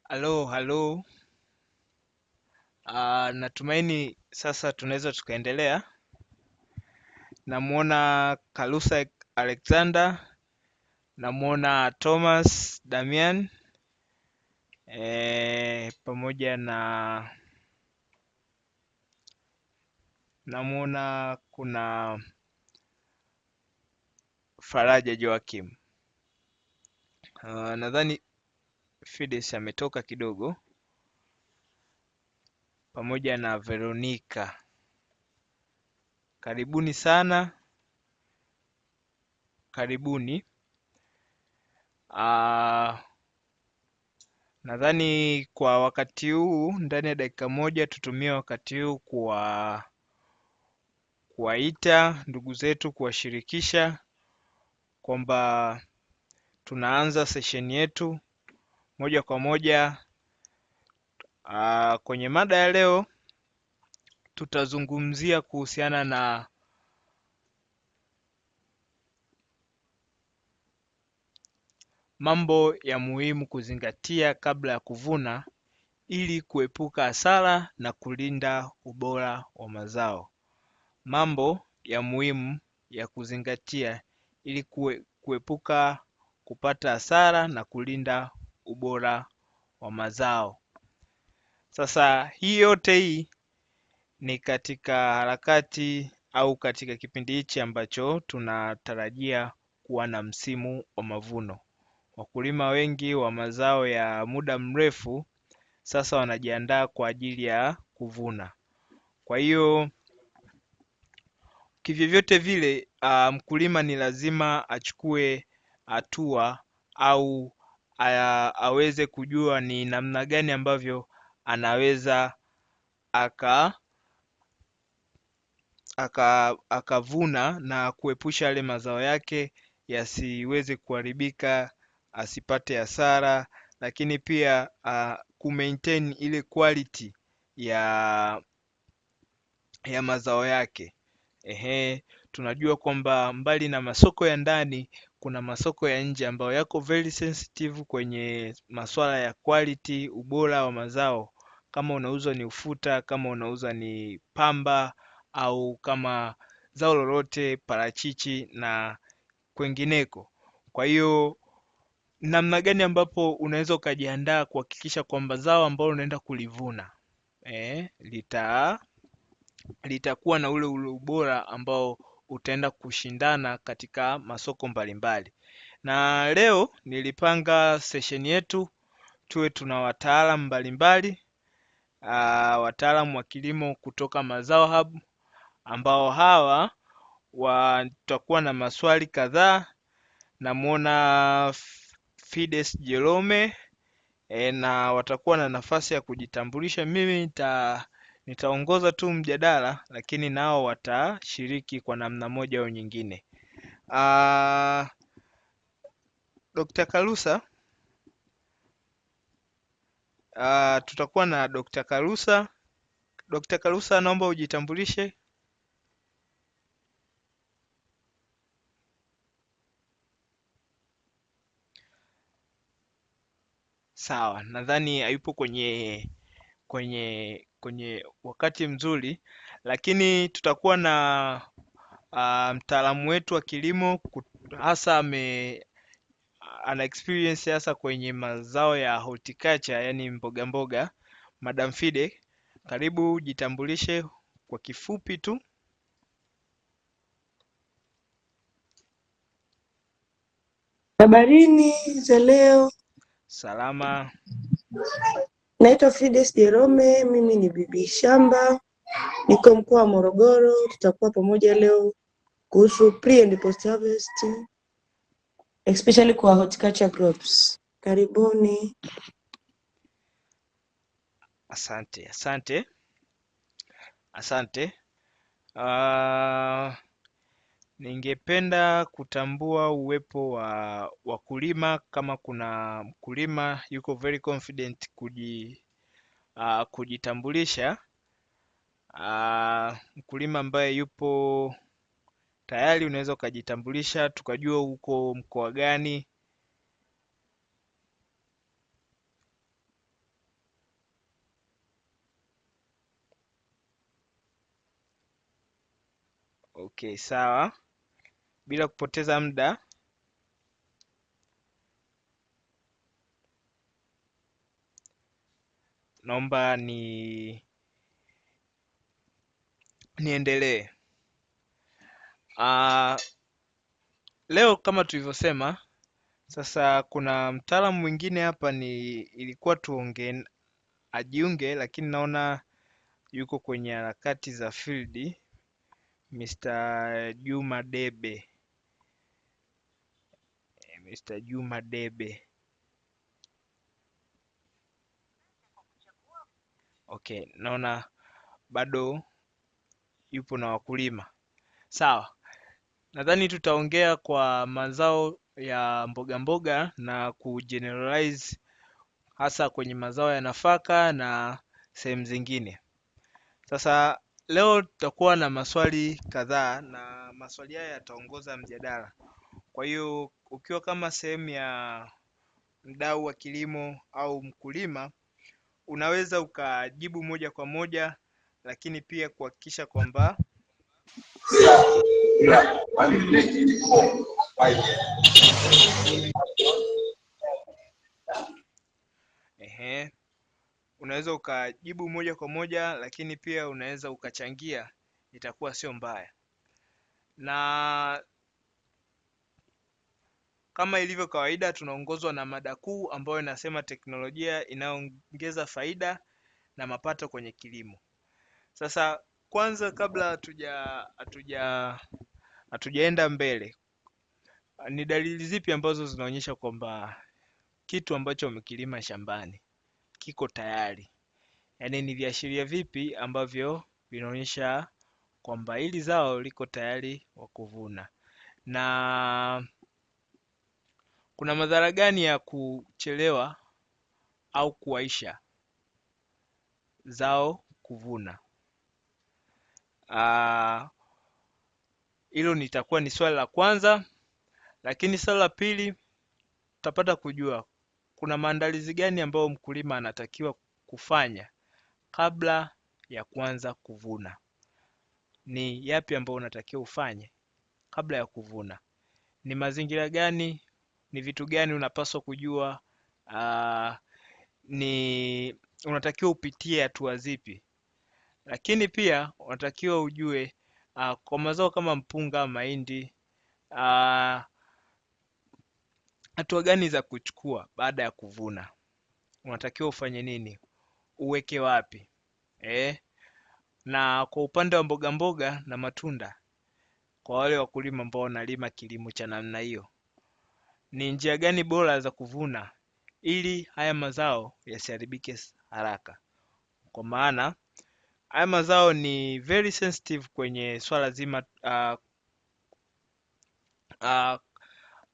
Halo, halo. Natumaini sasa tunaweza tukaendelea. Namuona Kalusa Alexander, namuona Thomas Damian, pamoja na namuona kuna Faraja Joakim. Nadhani Fides ametoka kidogo, pamoja na Veronica. Karibuni sana, karibuni. Nadhani kwa wakati huu, ndani ya dakika moja tutumie wakati huu kuwaita ndugu zetu, kuwashirikisha kwamba tunaanza session yetu moja kwa moja. Kwenye mada ya leo tutazungumzia kuhusiana na mambo ya muhimu kuzingatia kabla ya kuvuna ili kuepuka hasara na kulinda ubora wa mazao. Mambo ya muhimu ya kuzingatia ili kuepuka kupata hasara na kulinda ubora wa mazao. Sasa hii yote ni katika harakati au katika kipindi hichi ambacho tunatarajia kuwa na msimu wa mavuno. Wakulima wengi wa mazao ya muda mrefu sasa wanajiandaa kwa ajili ya kuvuna. Kwa hiyo kivyovyote vile, mkulima ni lazima achukue hatua au aweze kujua ni namna gani ambavyo anaweza akavuna na kuepusha yale mazao yake yasiweze kuharibika, asipate hasara, lakini pia kumaintain ile quality ya mazao yake. Tunajua kwamba mbali na masoko ya ndani kuna masoko ya nje ambayo yako very sensitive kwenye masuala ya quality, ubora wa mazao. Kama unauza ni ufuta, kama unauza ni pamba, au kama zao lolote, parachichi na kwengineko. Kwa hiyo namna gani ambapo unaweza ukajiandaa kuhakikisha kwamba zao ambalo unaenda kulivuna litakuwa na ule ubora ambao utaenda kushindana katika masoko mbalimbali. Na leo nilipanga session yetu tuwe tuna wataalamu mbalimbali, wataalamu wa kilimo kutoka Mazao Hub, ambao hawa watakuwa na maswali kadhaa. Namuona Fides Jerome na watakuwa na nafasi ya kujitambulisha. Mimi nitaongoza tu mjadala, lakini nao watashiriki kwa namna moja au nyingine. Dr. Kalusa, tutakuwa na Dr. Kalusa. Dr. Kalusa, naomba ujitambulishe. Sawa, nadhani hayupo kwenye wakati mzuri, lakini tutakuwa na mtaalamu wetu wa kilimo, hasa ana experience hasa kwenye mazao ya horticulture, yani mboga mboga. Madam Fide, karibu, jitambulishe kwa kifupi tu. Habarini za leo. Salama. Naitwa Fides Jerome, mimi ni bibi shamba, niko mkoa wa Morogoro. Tutakuwa pamoja leo kuhusu pre and post harvest, especially kwa horticulture crops. Karibuni. Asante. Ningependa kutambua uwepo wa wakulima. Kama kuna mkulima yuko very confident kujitambulisha, mkulima ambaye yupo tayari, unaweza ukajitambulisha tukajua uko mkoa gani. Okay, sawa. Bila kupoteza muda, naomba niendelee. Leo kama tulivyosema, sasa kuna mtaalamu mwingine hapa ilikuwa tuongee ajiunge, lakini naona yuko kwenye harakati za field, Mr. Juma Debe. Mr. Juma Debe. Okay, naona bado yupo na wakulima. Sawa. Nadhani tutaongea kwa mazao ya mboga mboga na kugeneralize hasa kwenye mazao ya nafaka na sehemu zingine. Sasa leo tutakuwa na maswali kadhaa na maswali haya yataongoza mjadala. Kwa hiyo ukiwa kama sehemu ya mdau wa kilimo au mkulima, unaweza ukajibu moja kwa moja, lakini pia kuhakikisha kwamba unaweza ukajibu moja kwa moja, lakini pia unaweza ukachangia, itakuwa sio mbaya. Na kama ilivyo kawaida, tunaongozwa na mada kuu ambayo inasema teknolojia inayoongeza faida na mapato kwenye kilimo. Sasa kwanza, kabla hatujaenda mbele, ni dalili zipi ambazo zinaonyesha kwamba kitu ambacho umekilima shambani kiko tayari? Yaani ni viashiria vipi ambavyo vinaonyesha kwamba hili zao liko tayari wa kuvuna? Na kuna madhara gani ya kuchelewa au kuwaisha zao kuvuna? Hilo nitakuwa ni swali la kwanza, lakini swali la pili tutapata kujua kuna maandalizi gani ambayo mkulima anatakiwa kufanya kabla ya kuanza kuvuna. Ni yapi ambayo unatakiwa ufanye kabla ya kuvuna? Ni mazingira gani? Ni vitu gani unapaswa kujua? Ni unatakiwa upitie hatua zipi? Lakini pia unatakiwa ujue kwa mazao kama mpunga, mahindi, hatua gani za kuchukua baada ya kuvuna. Unatakiwa ufanye nini? Uweke wapi? Na kwa upande wa mboga mboga na matunda, kwa wale wakulima ambao wanalima kilimo cha namna hiyo, ni njia gani bora za kuvuna ili haya mazao yasiharibike haraka? Kwa maana haya mazao ni very sensitive kwenye swala zima.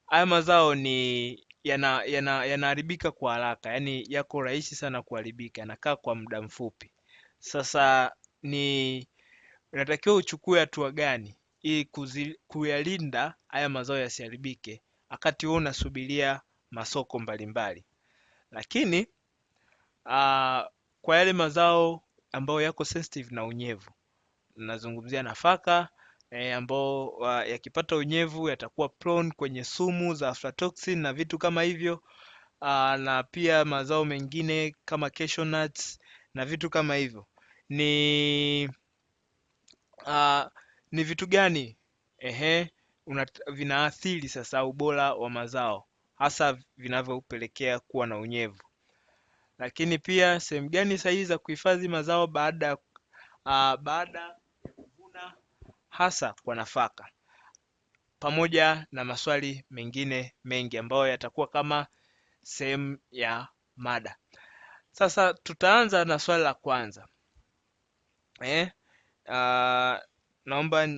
Haya mazao ni yanaharibika kwa haraka, yaani yako rahisi sana kuharibika, yanakaa kwa muda mfupi. Sasa unatakiwa uchukue hatua gani ili kuyalinda haya mazao yasiharibike wakati wewe unasubiria masoko mbalimbali. Lakini kwa yale mazao ambayo yako sensitive na unyevu, nazungumzia nafaka ambao yakipata unyevu yatakuwa prone kwenye sumu za aflatoxin na vitu kama hivyo, na pia mazao mengine kama cashew nuts na vitu kama hivyo. Ni vitu gani vinaathiri sasa ubora wa mazao, hasa vinavyopelekea kuwa na unyevu? Lakini pia sehemu gani sahihi za kuhifadhi mazao baada ya kuvuna, hasa kwa nafaka, pamoja na maswali mengine mengi ambayo yatakuwa kama sehemu ya mada. Sasa tutaanza na swali la kwanza. Naomba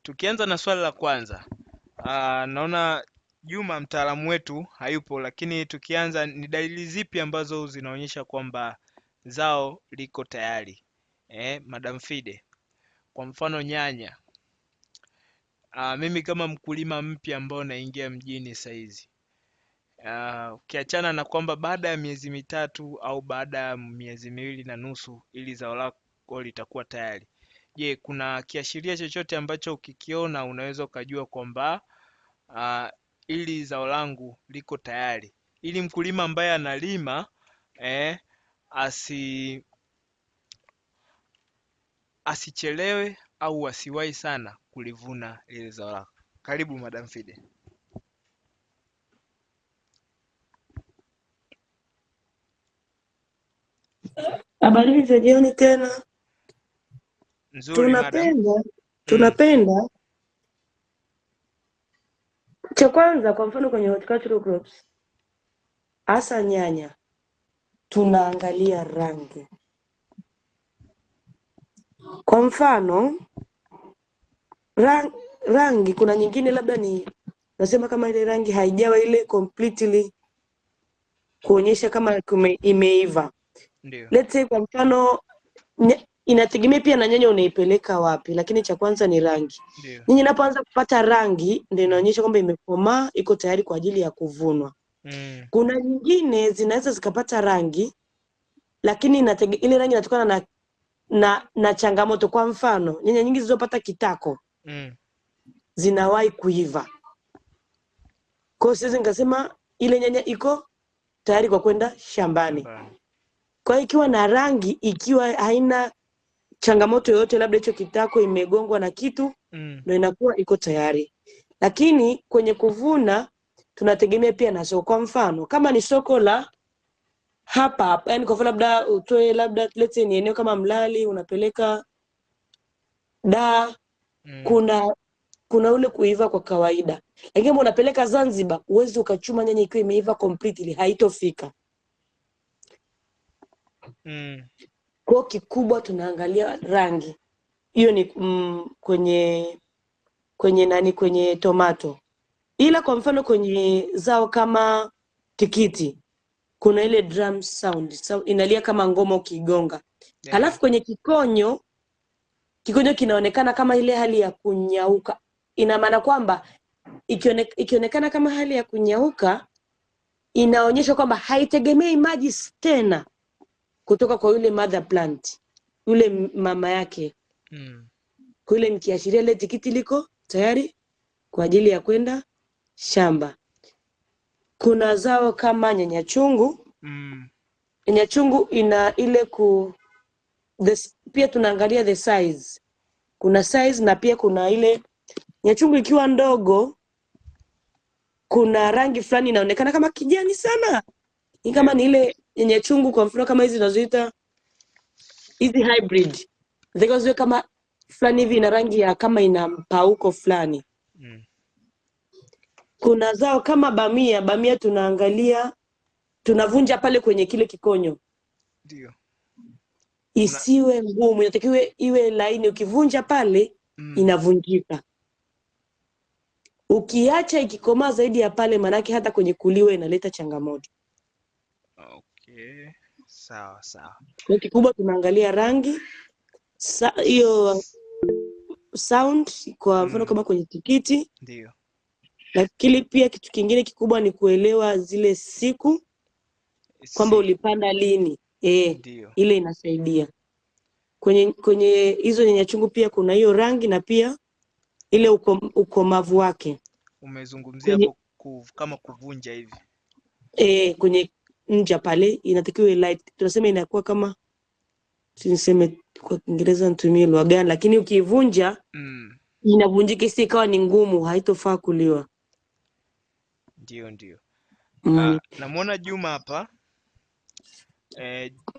tukianza na swali la kwanza, naona Juma mtaalamu wetu hayupo, lakini tukianza, ni dalili zipi ambazo zinaonyesha kwamba zao liko tayari? Madam Fide, kwa mfano nyanya, Mimi kama mkulima mpya ambao naingia mjini saizi, ukiachana na kwamba baada ya miezi mitatu au baada ya miezi miwili na nusu ili zao lako litakuwa tayari. Je, kuna kiashiria chochote ambacho ukikiona unaweza ukajua kwamba ili zao langu liko tayari, ili mkulima ambaye analima asi asichelewe au asiwahi sana kulivuna ile zao lako. Karibu Madam Fide. Habari za jioni tena. Nzuri madam. Tunapenda cha kwanza, kwa mfano kwenye horticultural crops hasa nyanya, tunaangalia rangi. Kwa mfano rangi, kuna nyingine labda ni nasema kama ile rangi haijawa ile completely kuonyesha kama imeiva. Ndio. Let's say kwa mfano inategemea pia na nyanya unaipeleka wapi, lakini cha kwanza ni rangi. Nyanya inapoanza kupata rangi ndio inaonyesha kwamba imekomaa, iko tayari kwa ajili ya kuvunwa. Kuna nyingine zinaweza zikapata rangi lakini ile rangi inatokana na changamoto. Kwa mfano nyanya nyingi zilizopata kitako zinawahi kuiva. Kwa hiyo siwezi nikasema ile nyanya iko tayari kwa kwenda shambani. Kwa hiyo ikiwa na rangi, ikiwa haina changamoto yoyote, labda hicho kitako imegongwa na kitu, ndio inakuwa iko tayari. Lakini kwenye kuvuna tunategemea pia na soko. Kwa mfano kama ni soko la hapa, yani kwa mfano labda utoe labda let's say ni eneo kama Mlali unapeleka Dar, kuna ule kuiva kwa kawaida. Lakini kama unapeleka Zanzibar, uwezi ukachuma nyanya ikiwa imeiva completely, haitofika. Kwa kikubwa tunaangalia rangi. Hiyo ni kwenye tomato. Ila kwa mfano kwenye zao kama tikiti kuna ile drum sound, inalia kama ngoma ukigonga. Halafu kwenye kikonyo kinaonekana kama ile hali ya kunyauka. Ina maana kwamba ikionekana kama hali ya kunyauka, inaonyesha kwamba haitegemei maji tena kutoka kwa yule mother plant, yule mama yake. Kwa ile nikiashiria ile tikiti liko tayari kwa ajili ya kwenda shamba. Kuna zao kama nyanya chungu. Nyanya chungu ina ile pia tunaangalia the size. Kuna size na pia kuna ile nyanya chungu ikiwa ndogo, kuna rangi fulani inaonekana kama kijani sana. Ni kama ni ile nyanya chungu kwa mfano kama hizi tunazoita hizi hybrid. Zikazo kama fulani hivi ina rangi ya kama ina mpauko fulani. Kuna zao kama bamia tunaangalia, tunavunja pale kwenye kile kikonyo. Ndio. Isiwe ngumu, inatakiwa iwe laini, ukivunja pale inavunjika. Ukiacha ikikomaa zaidi ya pale, manake hata kwenye kuliwa inaleta changamoto. Okay. Sawa. Kwa kikubwa tunaangalia rangi, hiyo sound kwa mfano kama kwenye tikiti. Ndio. Lakini pia kitu kingine kikubwa ni kuelewa zile siku kwamba ulipanda lini. Ile inasaidia. Kwenye hizo nyanya chungu pia kuna hiyo rangi na pia ile ukomavu wake. Umezungumzia hapo kama kuvunja hivi. Kwenye nja pale inatakiwa light. Tunasema inakuwa kama, niseme kwa Kiingereza nitumie lugha gani, lakini ukivunja inavunjika, si ikawa ni ngumu, haitofaa kuliwa. Ndio. Namuona Juma hapa.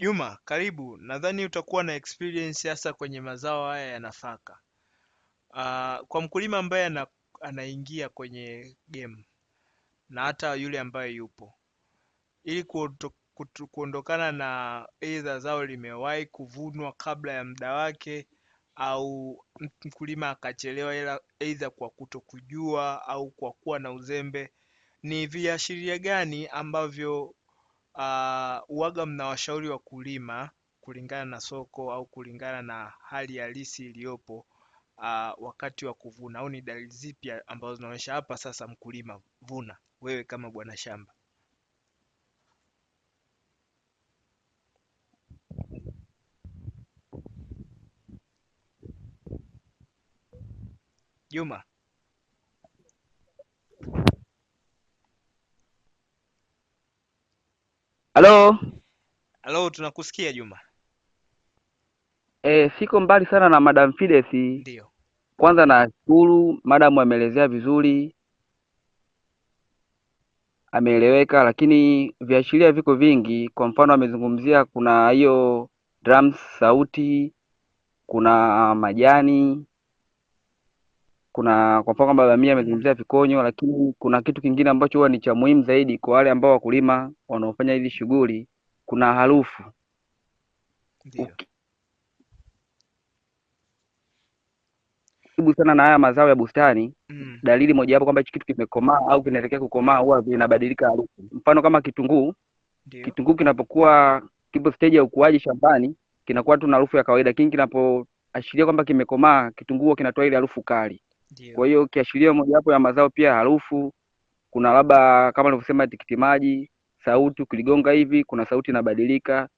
Juma, karibu. Nadhani utakuwa na experience hasa kwenye mazao haya ya nafaka. Kwa mkulima ambaye anaingia kwenye game na hata yule ambaye yupo, ili kuondokana na either zao limewahi kuvunwa kabla ya muda wake au mkulima akachelewa either kwa kutokujua au kwa kuwa na uzembe, ni viashiria gani ambavyo uwaga mnawashauri wakulima kulingana na soko au kulingana na hali halisi iliyopo wakati wa kuvuna, au ni dalili zipi ambazo zinaonyesha hapa sasa mkulima vuna, wewe kama bwana shamba? Juma, halo, tunakusikia Juma. Siko mbali sana na Madam Fides. Ndio. Kwanza nashukuru madam, ameelezea vizuri, ameeleweka, lakini viashiria viko vingi. Kwa mfano amezungumzia kuna hiyo drums sauti, kuna majani, kuna kwa mfano kwamba bamia amezungumzia vikonyo, lakini kuna kitu kingine ambacho huwa ni cha muhimu zaidi kwa wale ambao wakulima wanaofanya hizi shughuli, kuna harufu. Ndio. Karibu sana na haya mazao ya bustani. Dalili mojawapo kwamba hichi kitu kimekomaa au kinaelekea kukomaa huwa vinabadilika harufu. Mfano kama kitunguu. Ndio. Kitunguu kinapokuwa kipo stage ya ukuaji shambani kinakuwa tu na harufu ya kawaida, lakini kinapoashiria kwamba kimekomaa, kitunguu kinatoa ile harufu kali. Kwa hiyo kiashiria mojawapo ya mazao pia harufu. Kuna labda kama nilivyosema tikiti maji, sauti ukiligonga hivi kuna sauti inabadilika,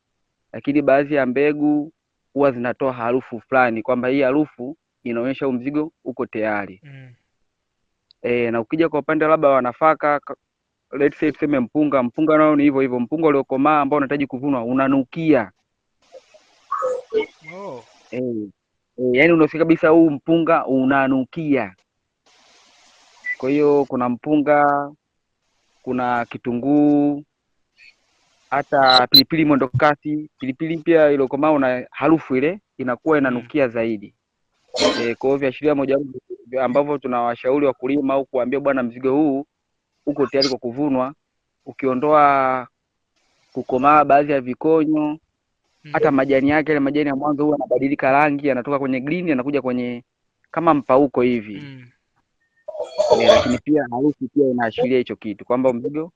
lakini baadhi ya mbegu huwa zinatoa harufu fulani kwamba hii harufu inaonyesha mzigo uko tayari. Na ukija kwa upande labda wa nafaka, let's say tuseme mpunga nao ni hivyo hivyo. Mpunga uliokomaa ambao unahitaji kuvunwa unanukia. Yaani unasikia kabisa huu mpunga unanukia. Kwa hiyo kuna mpunga, kuna kitunguu, hata pilipili mwendokasi. Pilipili pia iliyokomaa una harufu ile inakuwa inanukia zaidi. Kwa hiyo viashiria moja ambavyo tunawashauri wakulima au kuambia bwana, mzigo huu uko tayari kwa kuvunwa. Ukiondoa kukomaa baadhi ya vikonyo, hata majani yake, ile majani ya mwanzo huwa yanabadilika rangi, yanatoka kwenye green yanakuja kwenye kama mpauko hivi. Lakini pia harufu pia inaashiria hicho kitu kwamba mzigo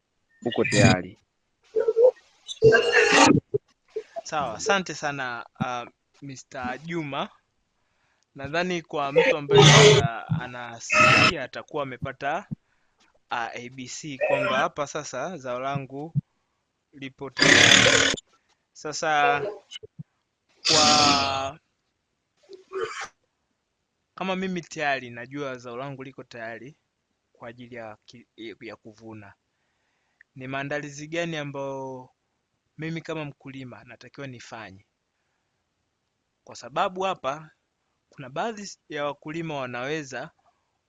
uko tayari. Sawa, asante sana Mr. Juma. Nadhani kwa mtu ambaye anasikia atakuwa amepata ABC kwamba hapa sasa zao langu lipo tayari. Sasa kama mimi tayari najua zao langu liko tayari kwa ajili ya kuvuna, ni maandalizi gani ambayo mimi kama mkulima natakiwa nifanye? Kwa sababu hapa kuna baadhi ya wakulima wanaweza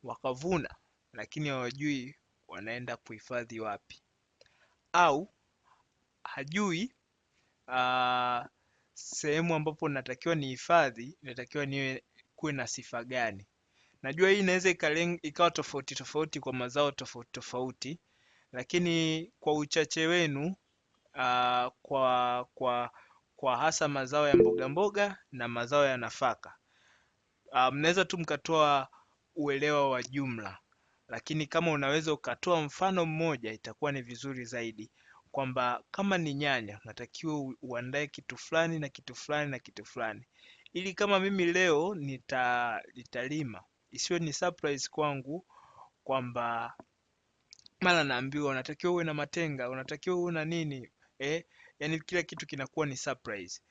wakavuna lakini hawajui wanaenda kuhifadhi wapi, au hajui sehemu ambapo natakiwa nihifadhi inatakiwa kuwe na sifa gani. Najua hii inaweza ikawa tofauti tofauti kwa mazao tofauti tofauti, lakini kwa uchache wenu kwa hasa mazao ya mboga mboga na mazao ya nafaka, mnaweza tu mkatoa uelewa wa jumla, lakini kama unaweza ukatoa mfano mmoja itakuwa ni vizuri zaidi, kwamba kama ni nyanya unatakiwa uandae kitu fulani na kitu fulani na kitu fulani, ili kama mimi leo nitalima isiwe ni surprise kwangu kwamba mara naambiwa unatakiwa uwe na matenga, unatakiwa uwe na nini. Yani kila kitu kinakuwa ni surprise.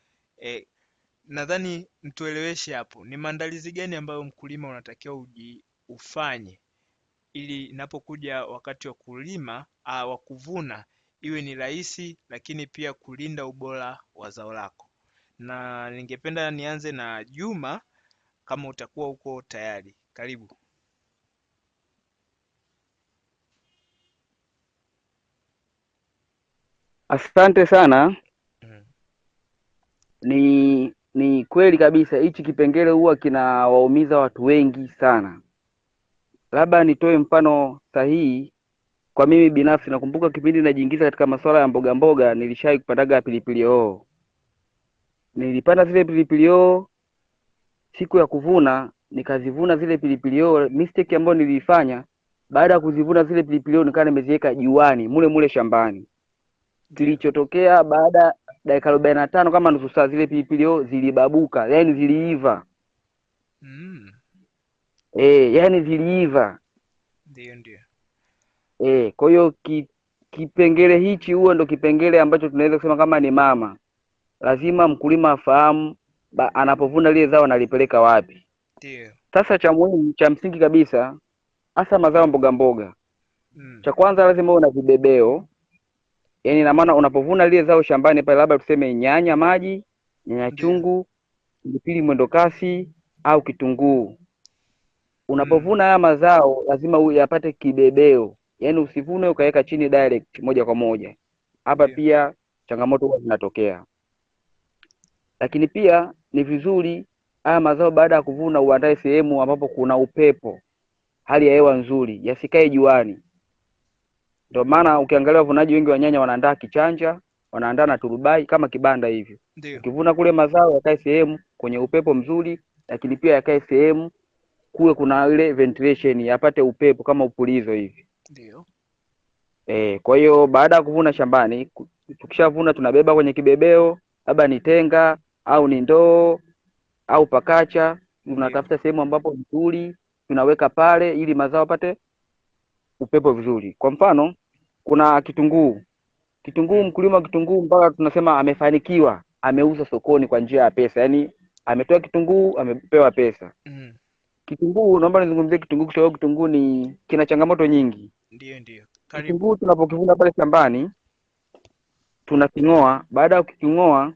Nadhani mtueleweshe hapo, ni maandalizi gani ambayo mkulima unatakiwa ufanye ili inapokuja wakati wa kulima wa kuvuna iwe ni rahisi, lakini pia kulinda ubora wa zao lako. Na ningependa nianze na Juma, kama utakuwa uko tayari. Karibu. Asante sana. Ni kweli kabisa, hichi kipengele huwa kinawaumiza watu wengi sana. Labda nitoe mfano sahihi. Kwa mimi binafsi nakumbuka kipindi najiingiza katika masuala ya mboga mboga, nilishawahi kupandaga pilipili hoho. Nilipanda zile pilipili hoho, siku ya kuvuna nikazivuna zile pilipili hoho. Mistake ambayo nilifanya, baada ya kuzivuna zile pilipili hoho nikaa nimeziweka juani mule shambani. Kilichotokea baada dakika 45 kama nusu saa, zile pilipili hoho zilibabuka, yaani ziliiva. yani ziliiva. Ndio. Kwa hiyo kipengele hichi huo ndo kipengele ambacho tunaweza kusema kama ni mama. Lazima mkulima afahamu anapovuna lile zao analipeleka wapi. Ndio. Sasa cha muhimu cha msingi kabisa, hasa mazao mboga mboga, cha kwanza lazima uwe na vibebeo. Yaani ina maana unapovuna lile zao shambani pale, labda tuseme nyanya maji, nyanya chungu, pilipili mwendokasi au kitunguu. Unapovuna haya mazao lazima uyapate kibebeo. Yaani usivune ukaweka chini direct moja kwa moja. Hapa pia changamoto huwa zinatokea. Lakini pia ni vizuri haya mazao baada ya kuvuna uandae sehemu ambapo kuna upepo, hali ya hewa nzuri, yasikae juani. Ndio maana ukiangalia wavunaji wengi wa nyanya wanaandaa kichanja, wanaandaa na turubai kama kibanda hivyo. Ukivuna kule mazao yakae sehemu kwenye upepo mzuri, lakini pia yakae sehemu kuwe kuna ile ventilation, yapate upepo kama upulizo hivi. Ndio. Kwa hiyo baada ya kuvuna shambani, tukishavuna tunabeba kwenye kibebeo, labda ni tenga au ni ndoo au pakacha, tunatafuta sehemu ambapo nzuri, tunaweka pale ili mazao apate upepo vizuri. Kwa mfano, kuna kitunguu. Mkulima wa kitunguu mpaka tunasema amefanikiwa, ameuza sokoni kwa njia ya pesa. Yaani ametoa kitunguu, amepewa pesa. Kitunguu, naomba nizungumzie kitunguu kwa sababu kitunguu kina changamoto nyingi. Ndio. Kitunguu tunapokivuna pale shambani, tunaking'oa. Baada ya kuking'oa,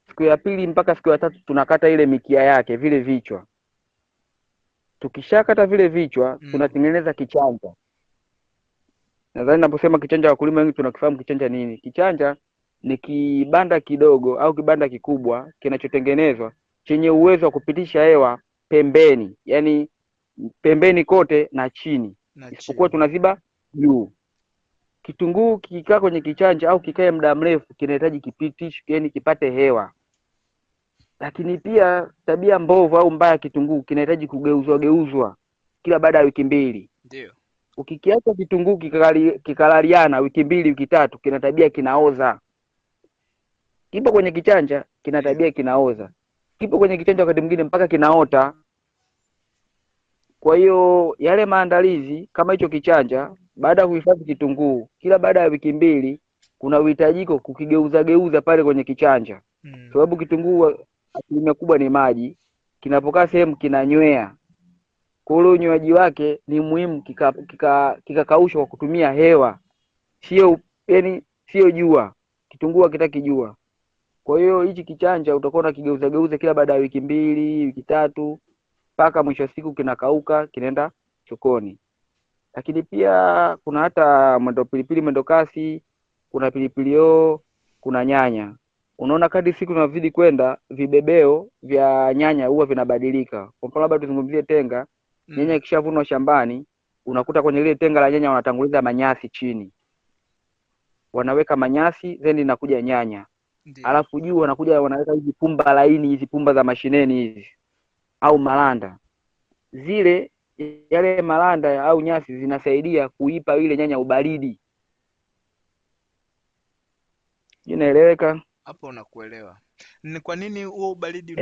siku ya pili mpaka siku ya tatu tunakata ile mikia yake, vile vichwa. Tukishakata vile vichwa, tunatengeneza kichanja. Nadhani naposema kichanja, wakulima wengi tunakifahamu kichanja nini. Kichanja ni kibanda kidogo au kibanda kikubwa kinachotengenezwa chenye uwezo wa kupitisha hewa pembeni, yani pembeni kote na chini, isipokuwa tunaziba juu. Kitunguu kikikaa kwenye kichanja au kikae muda mrefu kinahitaji kipitishe, yani kipate hewa. Lakini pia tabia mbovu au mbaya kitunguu kinahitaji kugeuzwa kila baada ya wiki mbili. Ndio. Ukikiacha kitunguu kikalaliana wiki mbili wiki tatu, kina tabia kinaoza. Kipo kwenye kichanja kina tabia kinaoza. Kipo kwenye kichanja wakati mwingine mpaka kinaota. Kwa hiyo yale maandalizi kama hicho kichanja, baada ya kuhifadhi kitunguu, kila baada ya wiki mbili kuna uhitajiko kukigeuza pale kwenye kichanja. Sababu kitunguu asilimia kubwa ni maji, kinapokaa sehemu kinanywea. Kwa hiyo unywaji wake ni muhimu kikakaushwa kwa kutumia hewa. Sio jua. Kitunguu hakitaki jua. Kwa hiyo hichi kichanja utakuwa unakigeuza kila baada ya wiki mbili, wiki tatu, mpaka mwisho wa siku kinakauka, kinaenda sokoni. Lakini pia kuna hata pilipili mwendokasi, kuna pilipili hoho, kuna nyanya. Unaona kadri siku zinazidi kwenda, vibebeo vya nyanya huwa vinabadilika. Kwa mfano labda tuzungumzie tenga, nyanya ikishavunwa shambani, unakuta kwenye ile tenga la nyanya wanatanguliza manyasi chini. Wanaweka manyasi, then inakuja nyanya. Alafu juu wanakuja wanaweka hizi pumba laini, hizi pumba za mashineni hizi au malanda. Yale malanda au nyasi zinasaidia kuipa ile nyanya ubaridi. Inaeleweka? Hapo unakuelewa. Ni kwa nini huo ubaridi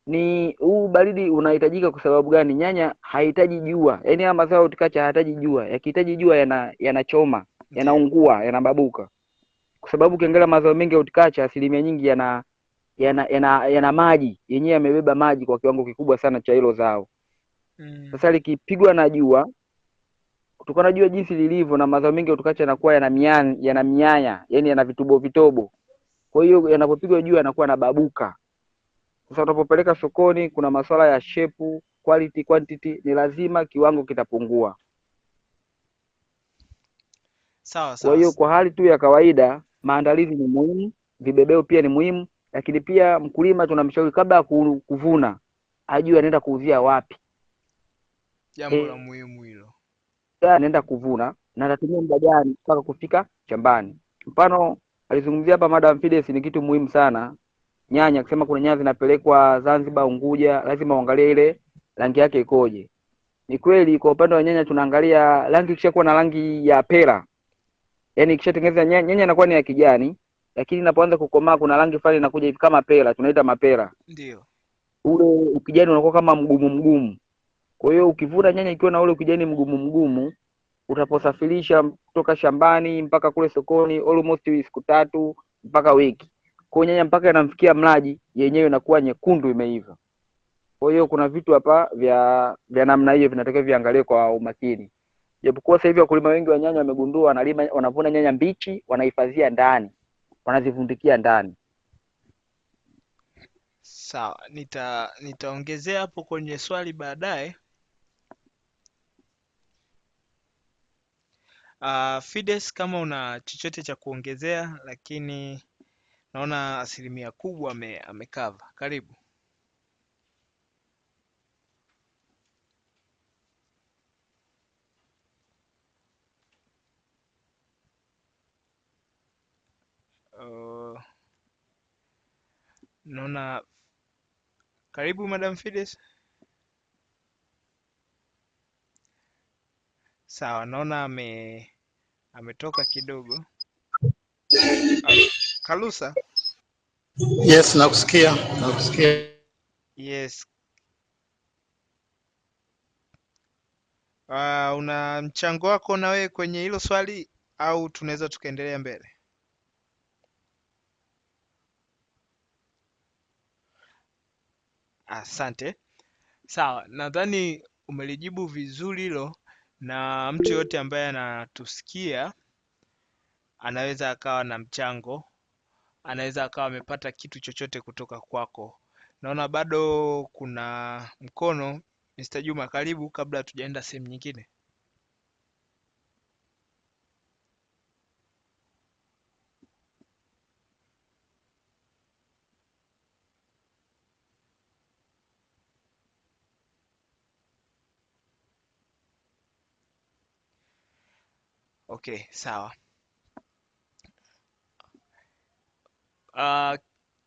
ni huu baridi unahitajika kwa sababu gani? Nyanya hahitaji jua. Yaani haya mazao utikacha hahitaji jua. Yakihitaji jua yanachoma, yanaungua, yanababuka. Kwa sababu ukiangalia mazao mengi ya utikacha asilimia nyingi yana maji, yenyewe yamebeba maji kwa kiwango kikubwa sana cha hilo zao. Sasa likipigwa na jua, kutokana na jua jinsi lilivyo, na mazao mengi ya utikacha yanakuwa yana mianya, yani yana vitobo. Kwa hiyo yanapopigwa jua yanakuwa yanababuka. Sasa unapopeleka sokoni, kuna masuala ya shape, quality, quantity, ni lazima kiwango kitapungua. Sawa. Kwa hiyo kwa hali tu ya kawaida, maandalizi ni muhimu, vibebeo pia ni muhimu, lakini pia mkulima tunamshauri kabla ya kuvuna ajue anaenda kuuzia wapi. Jambo la muhimu hilo. Anaenda kuvuna na atatumia muda gani mpaka kufika shambani. Mfano alizungumzia hapa Madam Fides, ni kitu muhimu sana. Nyanya, kusema kuna nyanya zinapelekwa Zanzibar, Unguja, lazima uangalie ile rangi yake ikoje. Ni kweli kwa upande wa nyanya tunaangalia rangi, ikishakuwa na rangi ya pera, yani ikishatengeneza nyanya inakuwa ni ya kijani, lakini inapoanza kukomaa kuna rangi fulani inakuja hivi kama pera, tunaita mapera. Ndio. ule ukijani unakuwa kama mgumu mgumu. Kwa hiyo ukivuna nyanya ikiwa na ule ukijani mgumu mgumu, utaposafirisha kutoka shambani mpaka kule sokoni almost siku 3 mpaka wiki. Kwa nyanya mpaka inamfikia mlaji yenyewe inakuwa nyekundu imeiva. Kwa hiyo kuna vitu hapa vya namna hiyo vinatakiwa viangaliwe kwa umakini. Japokuwa sasa hivi wakulima wengi wa nyanya wamegundua wanavuna nyanya mbichi, wanahifadhia ndani, wanazivundikia ndani. Sawa, nitaongezea hapo kwenye swali baadaye. Fides, kama una chochote cha kuongezea, lakini naona asilimia kubwa amekava. Karibu. Naona karibu Madam Fides. Sawa, naona ametoka kidogo. Kalusa. Yes, nakusikia. Yes. Una mchango wako na wewe kwenye hilo swali au tunaweza tukaendelea mbele? Asante. Sawa, nadhani umelijibu vizuri hilo, na mtu yote ambaye anatusikia anaweza akawa na mchango, anaweza akawa amepata kitu chochote kutoka kwako. Naona bado kuna mkono. Mr. Juma, karibu kabla hatujaenda sehemu nyingine. Okay, sawa.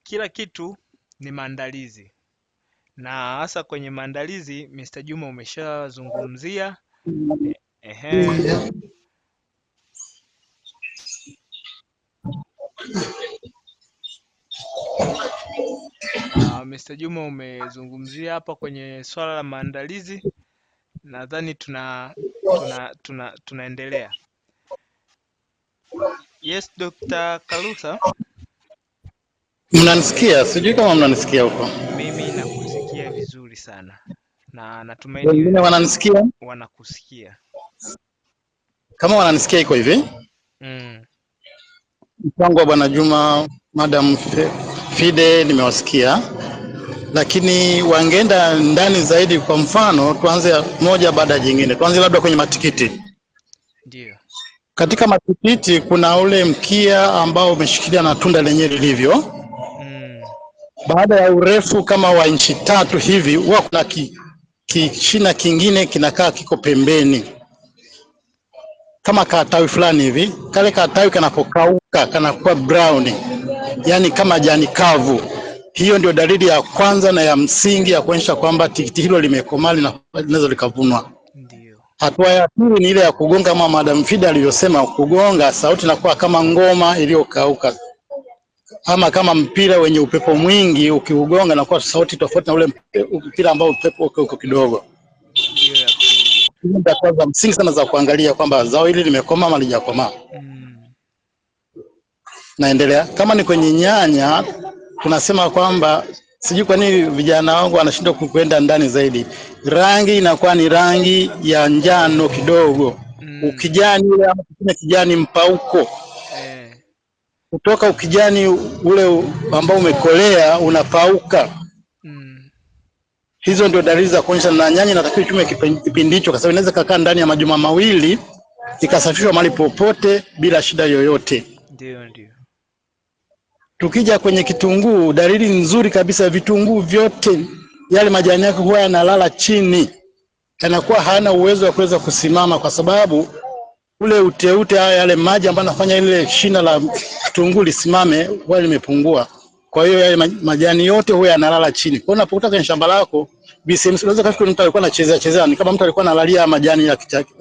Kila kitu ni maandalizi, na hasa kwenye maandalizi Mr. Juma umeshazungumzia. Mr. Juma umezungumzia hapa kwenye swala la maandalizi. Nadhani tunaendelea. Yes, Dr. Kalusa. Mnanisikia? Sijui kama mnanisikia huko. Mimi nakusikia vizuri sana, na natumaini wengine wananisikia. Wanakusikia. Kama wananisikia iko hivi. Mpango wa Bwana Juma, Madam Fide nimewasikia, lakini wangeenda ndani zaidi. Kwa mfano, tuanze moja baada ya jingine. Tuanze labda kwenye matikiti. Ndio. Katika matikiti kuna ule mkia ambao umeshikilia na tunda lenyewe lilivyo. Baada ya urefu kama wa inchi 3 hivi, huwa kuna kishina kingine kinakaa kiko pembeni kama katawi fulani hivi. Kale katawi kanapokauka kanakuwa brown, yani kama jani kavu. Hiyo ndio dalili ya kwanza na ya msingi ya kuonyesha kwamba tikiti hilo limekomaa na linaweza likavunwa. Ndio. Hatua ya pili ni ile ya kugonga, kama Madam Fida alivyosema, kugonga sauti inakuwa kama ngoma iliyokauka, ama kama mpira wenye upepo mwingi ukiugonga na kwa sauti tofauti na ule mpira ambao upepo uko kidogo. Ndio ya pili. Ndio kwanza msingi sana za kuangalia kwamba zao hili limekomaa ama halijakomaa. Naendelea. Kama ni kwenye nyanya, tunasema kwamba sijui kwa nini vijana wangu wanashindwa kwenda ndani zaidi. Rangi inakuwa ni rangi ya njano kidogo. Ukijani ule ama kijani mpauko. Kutoka ukijani ule ambao umekolea unapauka. Hizo ndio dalili za kuonyesha na nyanya inatakiwa ichume kipindi hicho, kwa sababu inaweza kukaa ndani ya majuma mawili ikasafishwa mahali popote bila shida yoyote. Ndio. Tukija kwenye kitunguu, dalili nzuri kabisa, vitunguu vyote yale majani yake huwa yanalala chini, yanakuwa hana uwezo wa kuweza kusimama, kwa sababu ule uteute yale maji ambayo yanafanya ile shina la kitunguu lisimame huwa limepungua. Kwa hiyo yale majani yote huwa yanalala chini. Kwa unapokuta kwenye shamba lako BCMC, unaweza kufikiri mtu alikuwa anachezea, ni kama mtu alikuwa analalia majani ya kitaki.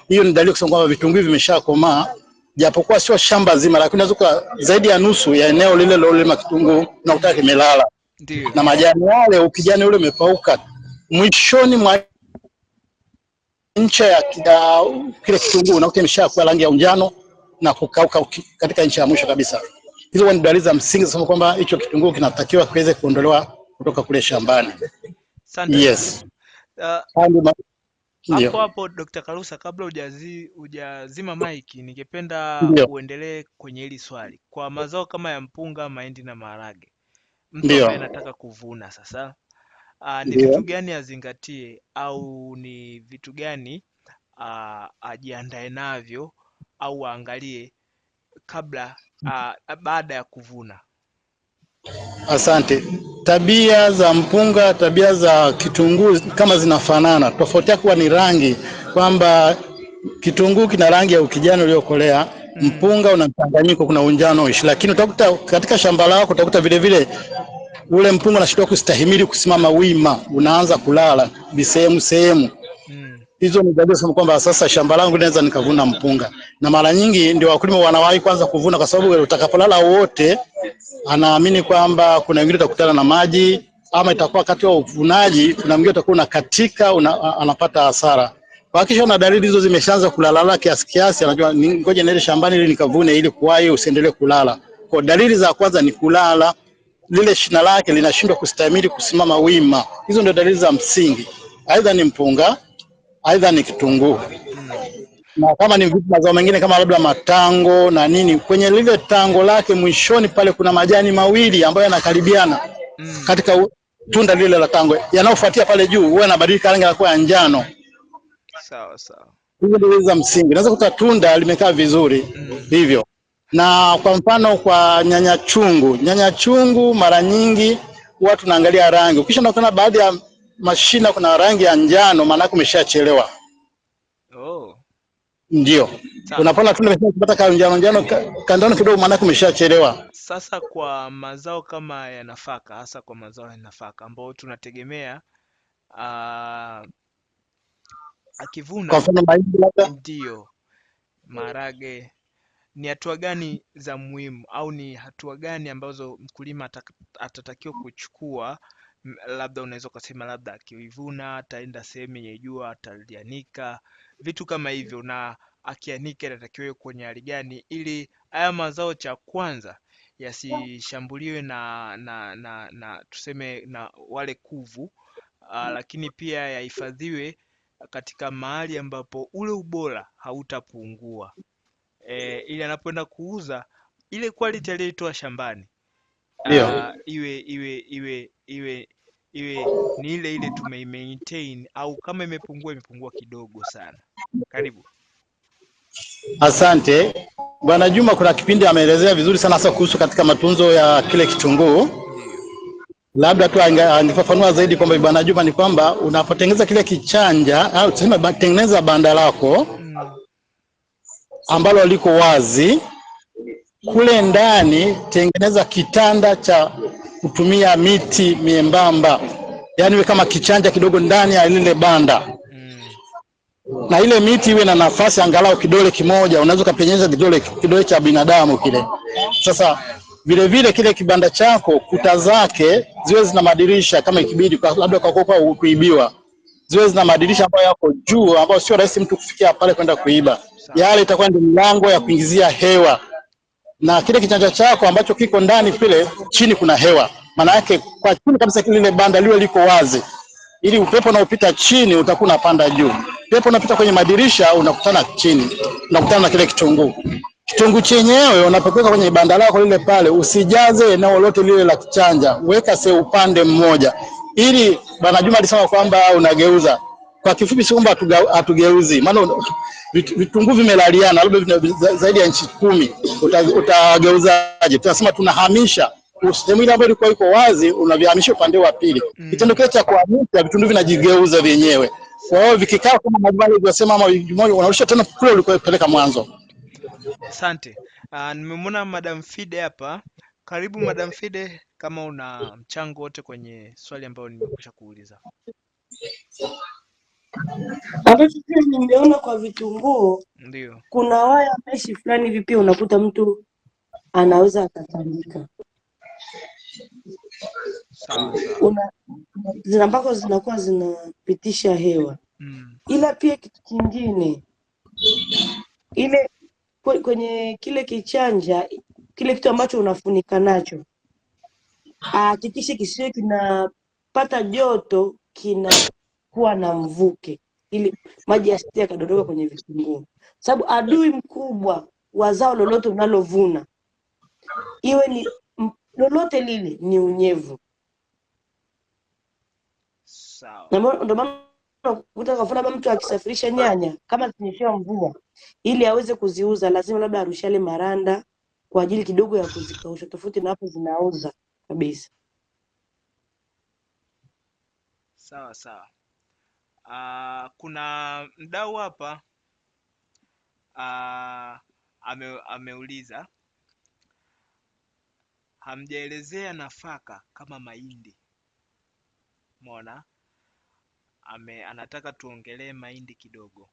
Hiyo ni dalili kusema kwamba vitunguu vimeshakomaa, japokuwa sio shamba zima, lakini unaweza zaidi ya nusu ya eneo lile la kitunguu na utaki kimelala. Ndio. na majani yale ukijani ule umepauka, mwishoni mwa ncha ya kile kitunguu unakuta imeshakuwa rangi ya njano na kukauka katika ncha ya mwisho kabisa. Hizo ni dalili za msingi zinasema kwamba hicho kitunguu kinatakiwa kiweze kuondolewa kutoka kule shambani. Yes. Hapo Dr. Kalusa, kabla hujazima maiki, ningependa uendelee kwenye hili swali. Kwa mazao kama ya mpunga, mahindi na maharage, mtu ambaye anataka kuvuna sasa, ni vitu gani azingatie au ni vitu gani ajiandae navyo au aangalie kabla baada ya kuvuna? Asante. Tabia za mpunga, tabia za kitunguu kama zinafanana, tofauti yake ni rangi, kwamba kitunguu kina rangi ya ukijani uliokolea, mpunga una mchanganyiko, kuna unjano, lakini utakuta katika shamba lako utakuta vile vile ule mpunga unashindwa kustahimili kusimama wima, unaanza kulala sehemu. Hizo ni dalili za kwamba sasa shamba langu linaweza nikavuna mpunga. Na mara nyingi ndio wakulima wanawahi kwanza kuvuna, kwa sababu utakapolala wote anaamini kwamba kuna wengine utakutana na maji, ama itakuwa wakati wa uvunaji kuna mwingine utakuwa unakatika, anapata hasara. Kwa kisha na dalili hizo zimeshaanza kulalala kiasi, anajua ngoja niende shambani ili nikavune, ili kuwahi usiendelee kulala. Kwa dalili za kwanza ni kulala, lile shina lake linashindwa kustahimili kusimama wima. Hizo ndio dalili za msingi. Aidha ni mpunga, aidha ni kitunguu. Na kama ni vitu mazao mengine kama labda matango na nini, kwenye lile tango lake mwishoni pale kuna majani mawili ambayo yanakaribiana katika tunda lile la tango, yanayofuatia pale juu huwa yanabadilika rangi na kuwa ya njano. Sawa. Hizo ndio za msingi. Unaweza kuta tunda limekaa vizuri hivyo. Na kwa mfano kwa nyanya chungu mara nyingi huwa tunaangalia rangi. Ukisha unaona baadhi ya mashina kuna rangi ya njano, maana yake umeshachelewa. Ndio. Unapona tunda limepata kama njano kandano kidogo, maana yake umeshachelewa. Sasa kwa mazao kama ya nafaka, hasa kwa mazao ya nafaka ambao tunategemea akivuna, kwa mfano mahindi labda, ndio maharage, ni hatua gani za muhimu au ni hatua gani ambazo mkulima atatakiwa kuchukua? Labda unaweza kusema labda akivuna ataenda sehemu yenye jua, atalianika, vitu kama hivyo, na akianika inatakiwa kwenye hali gani ili haya mazao cha kwanza yasishambuliwe na tuseme na wale kuvu, lakini pia yahifadhiwe katika mahali ambapo ule ubora hautapungua, ili anapoenda kuuza ile quality aliyoitoa shambani iwe ni ile tumeimaintain, au kama imepungua kidogo sana. Karibu. Asante Bwana Juma, kuna kipindi ameelezea vizuri sana hasa kuhusu katika matunzo ya kile kitunguu. Labda tu angefafanua zaidi kwamba Bwana Juma, ni kwamba unapotengeneza kile kichanja au tuseme tengeneza banda lako ambalo liko wazi, kule ndani tengeneza kitanda cha kutumia miti miembamba, yaani we kama kichanja kidogo ndani ya lile banda. Na ile miti iwe na nafasi angalau kidole kimoja, unaweza kupenyeza kidole cha binadamu kile. Sasa vile vile kile kibanda chako kuta zake ziwe zina madirisha, kama ikibidi labda kwa kuibiwa, ziwe zina madirisha ambayo yako juu, ambayo sio rahisi mtu kufikia pale kwenda kuiba. Yale itakuwa ndio mlango ya kuingizia hewa. Na kile kichanja chako ambacho kiko ndani kile chini kuna hewa. Maana yake kwa chini kabisa kile banda liwe liko wazi, ili upepo unaopita chini utakuwa unapanda juu. Upepo unapita kwenye madirisha unakutana chini, unakutana na kile kitunguu. Kitunguu chenyewe unapokuweka kwenye banda lako lile pale, usijaze eneo lote lile la kichanja, weka upande mmoja, ili Bwana Juma alisema kwamba unageuza. Kwa kifupi si kwamba hatugeuzi, maana vitunguu vimelaliana labda zaidi ya inchi 10, utageuzaje? Tunasema tunahamisha sehemu ile ambayo ilikuwa iko wazi, unavihamisha upande wa pili. Kitendo kile cha kuhamisha vitunguu vinajigeuza vyenyewe. Kwa hiyo vikikaa kama Majuma alivyosema, ama mmoja unarusha tena kule ulikopeleka mwanzo. Asante. Nimemwona Madam Fide hapa. Karibu Madam Fide, kama una mchango wote kwenye swali ambalo nimekwisha kuuliza. Ambacho pia nimeona kwa vitunguu, ndio kuna waya meshi fulani hivi pia unakuta mtu anaweza akatandika. Sawa sawa. ambako zinakuwa zinapitisha hewa. Ila pia kitu kingine, ile kwenye kile kichanja, kile kitu ambacho unafunika nacho, hakikisha kisiwe kinapata joto, kinakuwa na mvuke, ili maji yasije yakadondoka kwenye vitunguu, sababu adui mkubwa wa zao lolote unalovuna, iwe ni lolote lile, ni unyevu. Sawa. Ndio maana unakuta kwa mfano mtu akisafirisha nyanya, kama zinyeshewa mvua, ili aweze kuziuza, lazima labda arushale maranda kwa ajili kidogo ya kuzikausha, tofauti na hapo zinauza kabisa. Sawa sawa. Kuna mdau hapa ameuliza, hamjaelezea nafaka kama mahindi. Umeona? Anataka tuongelee mahindi kidogo.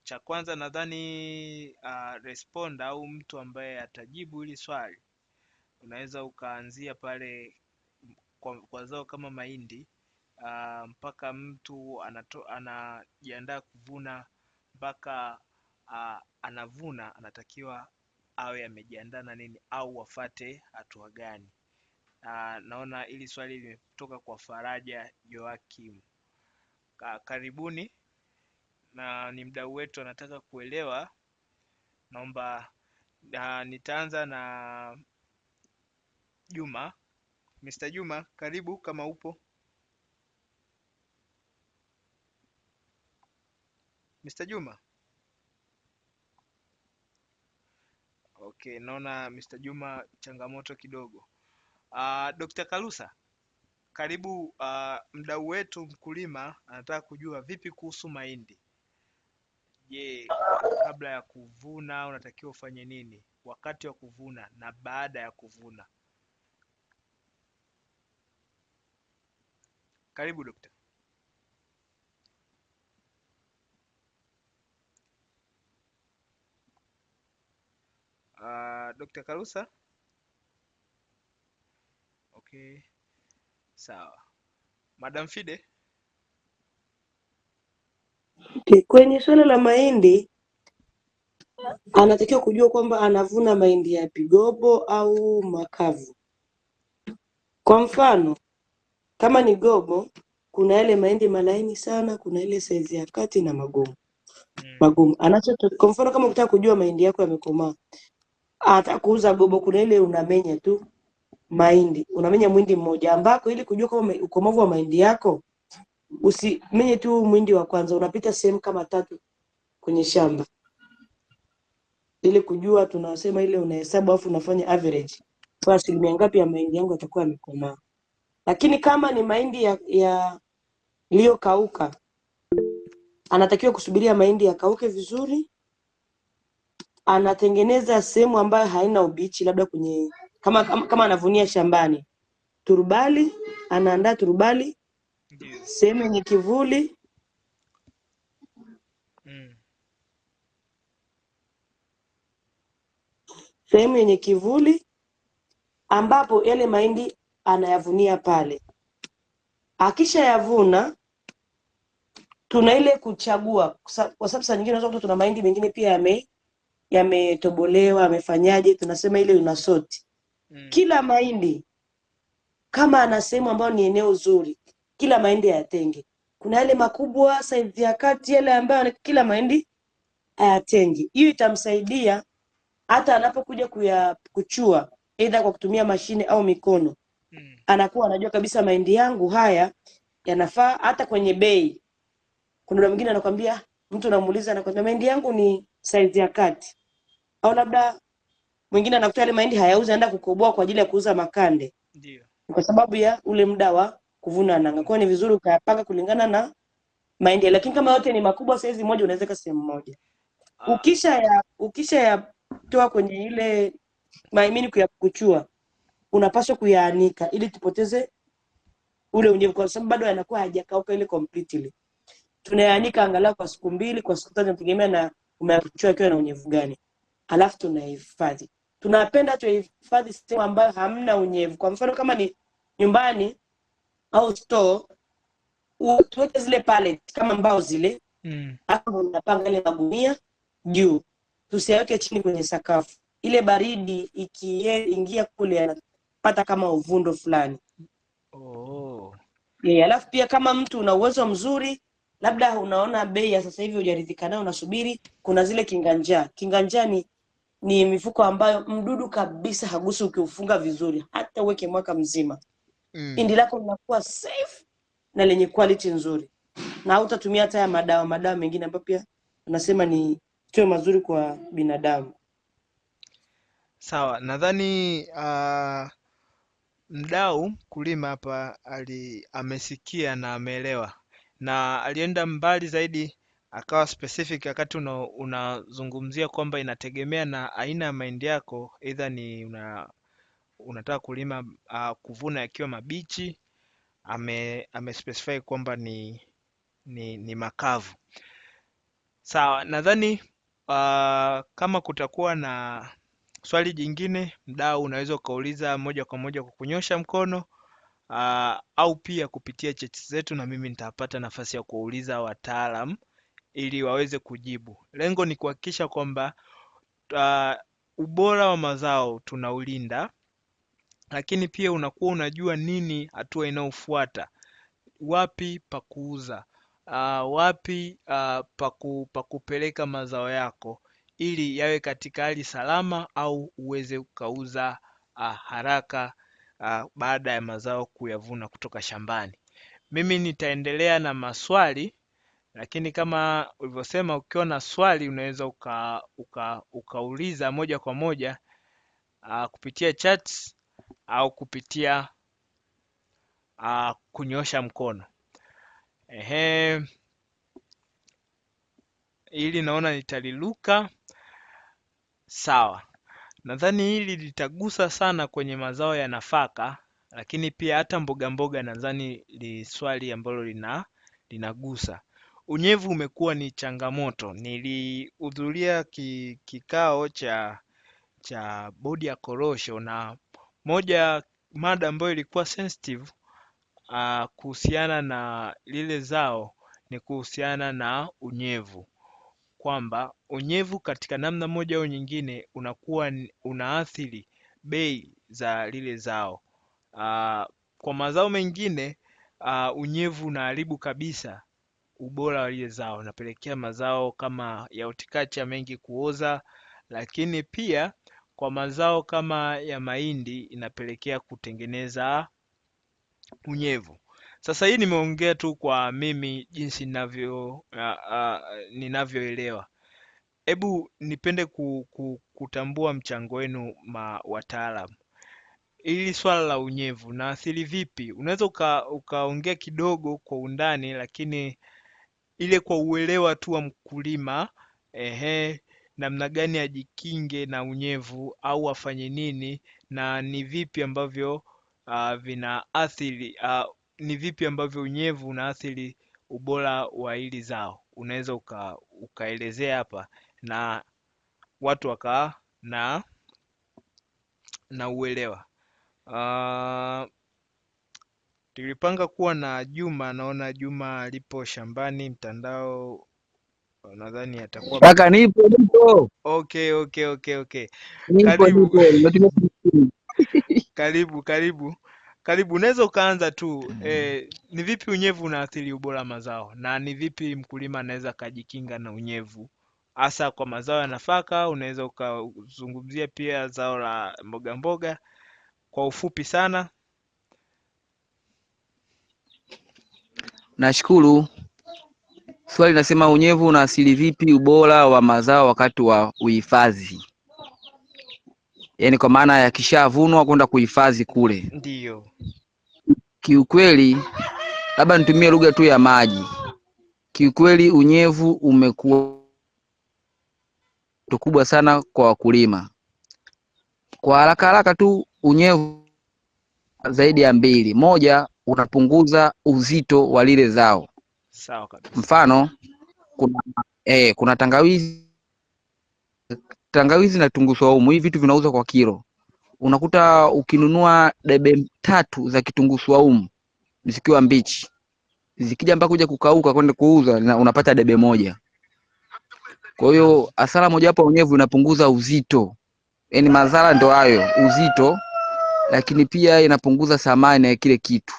Cha kwanza nadhani respond au mtu ambaye atajibu hili swali, unaweza ukaanzia pale kwa zao kama mahindi, mpaka mtu anajiandaa kuvuna mpaka anavuna, anatakiwa awe amejiandaa na nini au wafate hatua gani? Naona hili swali limetoka kwa Faraja Joakim. Karibuni, na ni mdau wetu, anataka kuelewa. Naomba nitaanza na Juma. Mr. Juma, karibu kama upo. Mr. Juma. Okay, naona Mr. Juma changamoto kidogo. Dr. Kalusa, karibu. Mdau wetu mkulima anataka kujua vipi kuhusu mahindi. Je, kabla ya kuvuna unatakiwa ufanye nini, wakati wa kuvuna na baada ya kuvuna? Karibu dokta. Dr. Kalusa. Okay, sawa. Madam Fide. Okay, kwenye swala la mahindi, anatakiwa kujua kwamba anavuna mahindi ya pigobo au makavu. Kwa mfano, kama ni gobo, kuna yale mahindi malaini sana, kuna ile saizi ya kati na magumu. Magumu. Kwa mfano kama ukitaka kujua mahindi yako yamekomaa, atakuuza gobo, kuna ile unamenya tu mahindi, unamenya mwindi mmoja, ambako ili kujua kama ukomavu wa mahindi yako, usimenye tu mwindi wa kwanza, unapita sehemu kama 3 kwenye shamba, ili kujua, tunasema ile unahesabu afu unafanya average kwa asilimia ngapi ya mahindi yangu yatakuwa yamekomaa. Lakini kama ni mahindi yaliyokauka, anatakiwa kusubiria mahindi yakauke vizuri. Anatengeneza sehemu ambayo haina ubichi, labda kwenye kama anavunia shambani, turubali, anaandaa turubali, sehemu yenye kivuli. Sehemu yenye kivuli ambapo yale mahindi anayavunia pale. Akisha yavuna, tuna ile kuchagua, kwa sababu saa nyingine unaweza tuna mahindi mengine pia yametobolewa, amefanyaje, tunasema ile unasoti. Kila mahindi kama ana sehemu ambayo ni eneo zuri, kila mahindi yatenge. Kuna yale makubwa size ya kati, yale ambayo kila mahindi ayatenge. Hiyo itamsaidia hata anapokuja kuchua, aidha kwa kutumia mashine au mikono, anakuwa anajua kabisa mahindi yangu haya yanafaa. Hata kwenye bei, kuna mwingine anakuambia, mtu anamuuliza, anakuambia mahindi yangu ni size ya kati, au labda mwingine anakuta yale mahindi hayauzi, anaenda kukoboa kwa ajili ya kuuza makande. Ndio. Kwa sababu ya ule muda wa kuvuna nanga. Kwa ni vizuri ukayapanga kulingana na mahindi, lakini kama yote ni makubwa size moja, unaweza sehemu moja. Ukisha yatoa kwenye ile maimini kuchua, unapaswa kuyaanika ili tupoteze ule unyevu, kwa sababu bado yanakuwa hajakauka ile completely. Tunayaanika angalau kwa siku 2, kwa siku 3, kutegemea na umeyachua kiwa na unyevu gani. Alafu tunahifadhi. tunapenda tuhifadhi sehemu ambayo hamna unyevu. Kwa mfano kama ni nyumbani au store, tuweke zile pallet kama mbao zile, hapo unapanga ile magunia juu, tusiweke chini kwenye sakafu. Ile baridi ikiingia kule anapata kama uvundo fulani. Alafu pia kama mtu una uwezo mzuri, labda unaona bei ya sasa hivi hujaridhika nayo, unasubiri, kuna zile kinganjaa. Kinganjaa ni mifuko ambayo mdudu kabisa hagusi ukiufunga vizuri, hata uweke mwaka mzima. Hindi lako linakuwa safe na lenye quality nzuri, na hautatumia hata ya madawa mengine ambayo pia tunasema ni sio mazuri kwa binadamu. Sawa, nadhani mdau kulima hapa amesikia na ameelewa, na alienda mbali zaidi akawa specific wakati unazungumzia kwamba inategemea na aina ya mahindi yako, either ni unataka kulima kuvuna yakiwa mabichi. Specify kwamba ni makavu. Sawa, nadhani kama kutakuwa na swali jingine, mdau unaweza ukauliza moja kwa moja kwa kunyosha mkono, au pia kupitia chat zetu, na mimi nitapata nafasi ya kuuliza wataalam ili waweze kujibu. Lengo ni kuhakikisha kwamba ubora wa mazao tunaulinda, lakini pia unakuwa unajua nini hatua inayofuata, wapi pa kuuza, wapi pa kupeleka mazao yako ili yawe katika hali salama, au uweze ukauza haraka baada ya mazao kuyavuna kutoka shambani. Mimi nitaendelea na maswali, lakini kama ulivyosema, ukiwa na swali unaweza ukauliza moja kwa moja kupitia chats au kupitia kunyosha mkono. Hili naona nitaliluka. Sawa, nadhani hili litagusa sana kwenye mazao ya nafaka, lakini pia hata mboga mboga nadhani ni swali ambalo linagusa. Unyevu umekuwa ni changamoto. Nilihudhuria kikao cha bodi ya korosho, na moja mada ambayo ilikuwa sensitive kuhusiana na lile zao ni kuhusiana na unyevu, kwamba unyevu katika namna moja au nyingine unakuwa unaathiri bei za lile zao. Kwa mazao mengine unyevu unaharibu kabisa ubora wa lile zao, unapelekea mazao kama ya horticulture mengi kuoza, lakini pia kwa mazao kama ya mahindi inapelekea kutengeneza unyevu. Sasa hii nimeongea tu kwa mimi jinsi ninavyoelewa. Hebu nipende kutambua mchango wenu wataalamu. Ili swala la unyevu na athiri vipi? Unaweza ukaongea kidogo kwa undani, lakini ile kwa uelewa tu wa mkulima, namna gani ajikinge na unyevu au afanye nini, na ni vipi ambavyo vinaathiri, ni vipi ambavyo unyevu unaathiri ubora wa hili zao. Unaweza ukaelezea hapa na watu wakaa na uelewa. Tulipanga kuwa na Juma, naona Juma lipo shambani, mtandao nadhani atakuwa kaka. Nipo. Okay. Karibu, unaweza ukaanza tu. Ni vipi unyevu unaathiri ubora mazao, na ni vipi mkulima anaweza kajikinga na unyevu, hasa kwa mazao ya nafaka? Unaweza ukazungumzia pia zao la mboga mboga kwa ufupi sana. Nashukuru. Swali nasema unyevu unaathiri vipi ubora wa mazao wakati wa uhifadhi, yaani kwa maana yakishavunwa kwenda kuhifadhi kule. Ndiyo. Kiukweli, labda nitumie lugha tu ya maji. Kiukweli unyevu umekuwa kubwa sana kwa wakulima. Kwa haraka tu, unyevu zaidi ya mbili. Moja, unapunguza uzito wa lile zao. Sawa kabisa. Mfano kuna tangawizi tangawizi na kitunguu saumu, hivi vitu vinauzwa kwa kilo. Unakuta ukinunua debe 3 za kitunguu saumu zikiwa mbichi, zikija mpaka kuja kukauka kwenda kuuza na unapata debe 1. Kwa hiyo hasara moja hapo, unyevu unapunguza uzito. Yaani madhara ndo hayo, uzito, lakini pia inapunguza thamani ya kile kitu.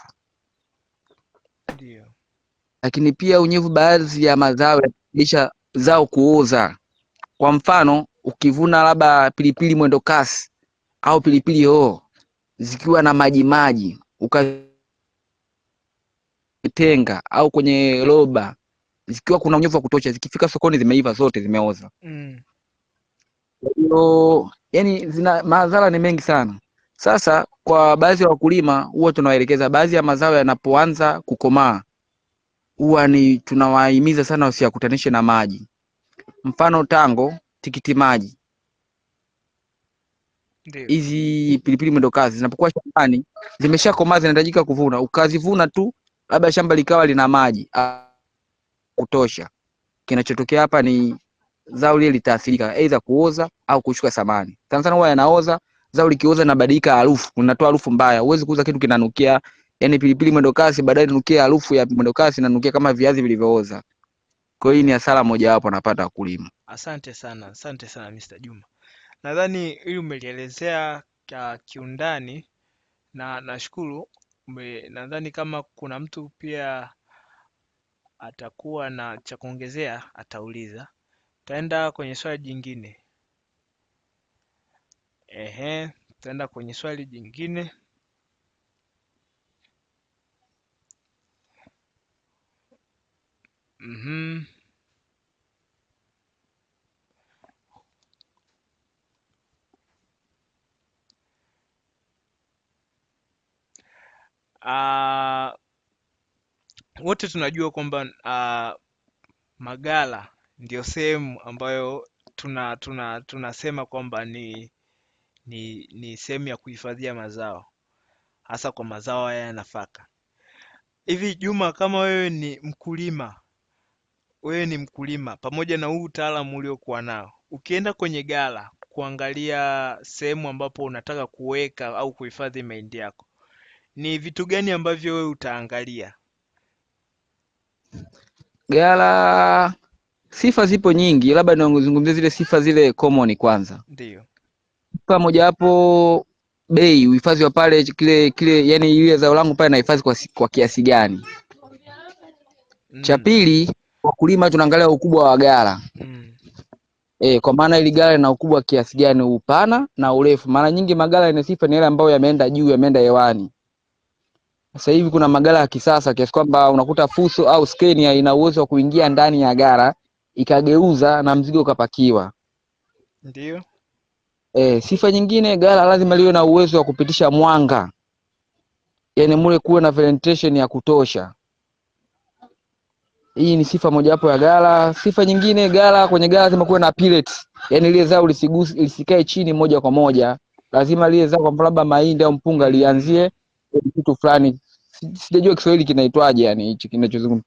Ndio. Lakini pia unyevu baadhi ya mazao yanasababisha zao kuoza. Kwa mfano, ukivuna labda pilipili mwendo kasi au pilipili hoho zikiwa na maji maji, ukitenga au kwenye roba zikiwa kuna unyevu wa kutosha, zikifika sokoni zimeiva zote, zimeoza. Kwa hiyo yani zina madhara ni mengi sana. Sasa kwa baadhi ya wakulima huwa tunawaelekeza baadhi ya mazao yanapoanza kukomaa, huwa ni tunawahimiza sana wasiyakutanishe na maji. Mfano tango, tikiti maji, Ndio. hizi pilipili mwendo kasi zinapokuwa shambani zimeshakomaa, zinahitajika kuvuna, ukazivuna tu labda shamba likawa lina maji kutosha, kinachotokea hapa ni zao lile litaathirika, aidha kuoza au kushuka thamani. Sana sana huwa yanaoza, zao likioza na badilika harufu, unatoa harufu mbaya. Huwezi kuuza kitu kinanukia, yani pilipili mwendo kasi baadaye inanukia harufu ya mwendo kasi, inanukia kama viazi vilivyooza. Kwa hiyo ni hasara moja wapo anapata wakulima. Asante sana Mr. Juma. Nadhani hili umelielezea kiundani na nashukuru. Nadhani kama kuna mtu pia atakuwa na cha kuongezea atauliza. Tutaenda kwenye swali jingine. Tutaenda kwenye swali jingine. Wote tunajua kwamba maghala ndio sehemu ambayo tunasema kwamba ni sehemu ya kuhifadhia mazao, hasa kwa mazao haya ya nafaka. Hivi Juma, kama wewe ni mkulima pamoja na huu utaalamu uliokuwa nao, ukienda kwenye ghala kuangalia sehemu ambapo unataka kuweka au kuhifadhi mahindi yako, ni vitu gani ambavyo wewe utaangalia? Ghala, sifa zipo nyingi, labda nizungumzie zile sifa zile common kwanza. Ndio. Sifa moja hapo, bei, uhifadhi wa pale kile yani ile zao langu pale nahifadhi kwa kiasi gani. Cha pili, wakulima tunaangalia ukubwa wa ghala. Kwa maana ile ghala lina ukubwa kiasi gani, upana na urefu. Mara nyingi maghala yana sifa ni yale ambayo yameenda juu, yameenda hewani. Sasa hivi kuna maghala ya kisasa kiasi kwamba unakuta Fuso au Scania ina uwezo wa kuingia ndani ya ghala ikageuza na mzigo ukapakiwa. Ndio. Sifa nyingine, ghala lazima liwe na uwezo wa kupitisha mwanga, yani mule kuwe na ventilation ya kutosha. Hii ni sifa mojawapo ya ghala. Sifa nyingine, kwenye ghala lazima kuwe na pellets, yani ile zao lisikae chini moja kwa moja, lazima lile zao kwa labda mahindi au mpunga lianzie kitu fulani, sijajua Kiswahili kinaitwaje, yani hichi kinachozungumza,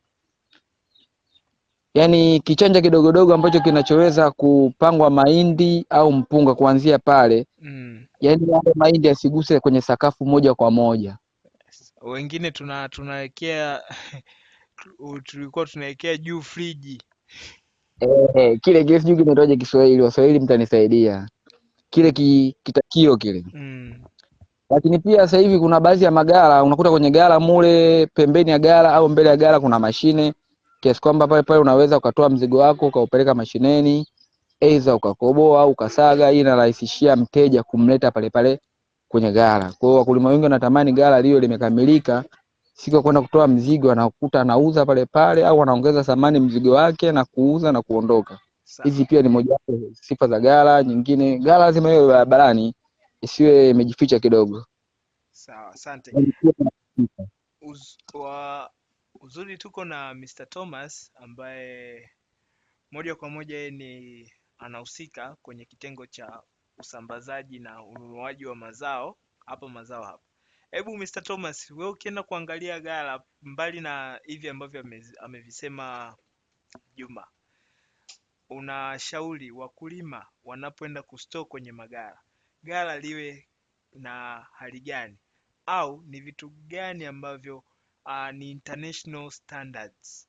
yani kichanja kidogodogo ambacho kinachoweza kupangwa mahindi au mpunga kuanzia pale. Yani yale mahindi yasiguse kwenye sakafu moja kwa moja. Wengine tunawekea tulikuwa tunawekea juu friji. Kile sijui kinaitwaje Kiswahili, Waswahili mtanisaidia, kile kitakio kile. Lakini pia sasa hivi kuna baadhi ya maghala unakuta kwenye ghala mule pembeni ya ghala au mbele ya ghala kuna mashine kiasi kwamba pale unaweza ukatoa mzigo wako ukaupeleka mashineni, aidha ukakoboa au ukasaga. Hii inarahisishia mteja kumleta pale kwenye ghala. Kwa hiyo wakulima wengi wanatamani ghala liwe limekamilika, siku kwenda kutoa mzigo anakuta anauza pale au anaongeza thamani mzigo wake na kuuza na kuondoka. Hizi pia ni moja ya sifa za ghala. Nyingine, ghala lazima iwe barabarani, isiwe imejificha kidogo. Sawa, asante. Uzuri tuko na Mr. Thomas ambaye moja kwa moja yeye ni anahusika kwenye kitengo cha usambazaji na ununuaji wa mazao hapa. Hebu Mr. Thomas, wewe ukienda kuangalia ghala, mbali na hivi ambavyo amevisema Juma, unashauri wakulima wanapoenda kustore kwenye magala, gala liwe na hali gani, au ni vitu gani ambavyo ni international standards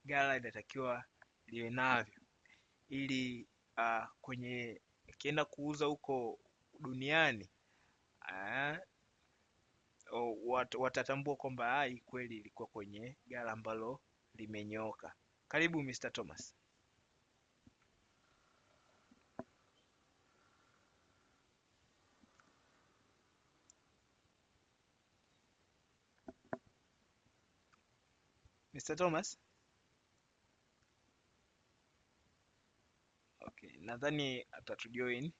gala inatakiwa liwe navyo, ili kwenye ikienda kuuza huko duniani watatambua kwamba hii kweli ilikuwa kwenye gala ambalo limenyoka. Karibu Mr. Thomas. Mr. Thomas? Okay, nadhani atatujoin.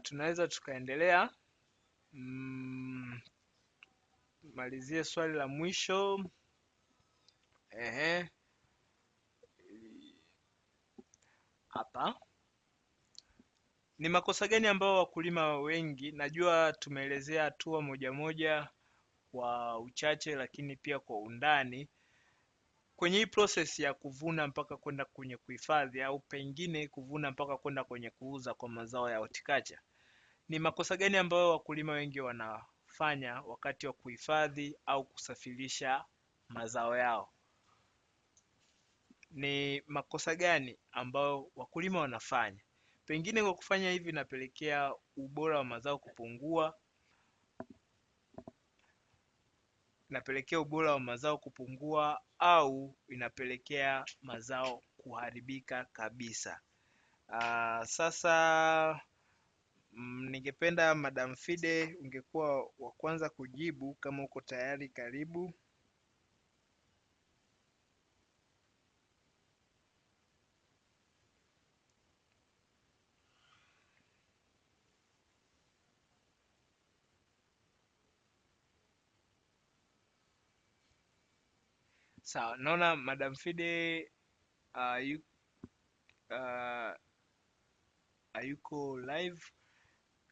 Tunaweza tukaendelea. Malizie swali la mwisho. Hapa. Ni makosa gani ambayo wakulima wengi, najua tumeelezea hatua moja moja kwa uchache, lakini pia kwa undani kwenye hii process ya kuvuna mpaka kwenda kwenye kuhifadhi, au pengine kuvuna mpaka kwenda kwenye kuuza kwa mazao ya horticulture. Ni makosa gani ambayo wakulima wengi wanafanya wakati wa kuhifadhi au kusafirisha mazao yao? Ni makosa gani ambayo wakulima wanafanya? Pengine kwa kufanya hivi inapelekea ubora wa mazao kupungua, au inapelekea mazao kuharibika kabisa. Sasa ningependa Madam Fide ungekuwa wa kwanza kujibu kama uko tayari. Karibu. Sawa, naona Madam Fide hayuko live.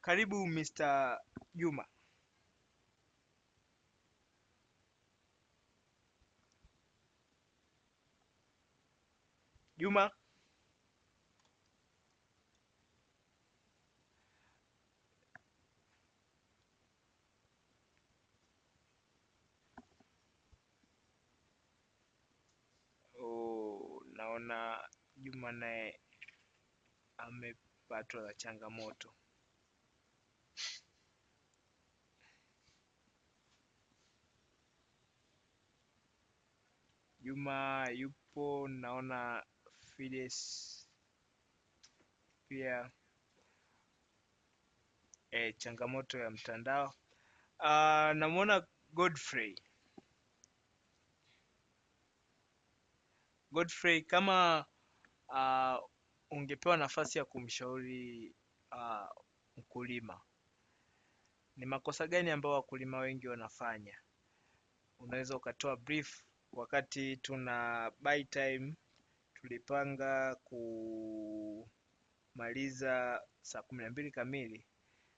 Karibu Mr. Juma. Juma? Naona Juma naye amepatwa na changamoto. Juma yupo, naona Fides pia changamoto ya mtandao. Namuona Godfrey. Godfrey, kama ungepewa nafasi ya kumshauri mkulima, ni makosa gani ambayo wakulima wengi wanafanya? Unaweza ukatoa brief. Wakati tuna buy time tulipanga kumaliza saa 12 kamili,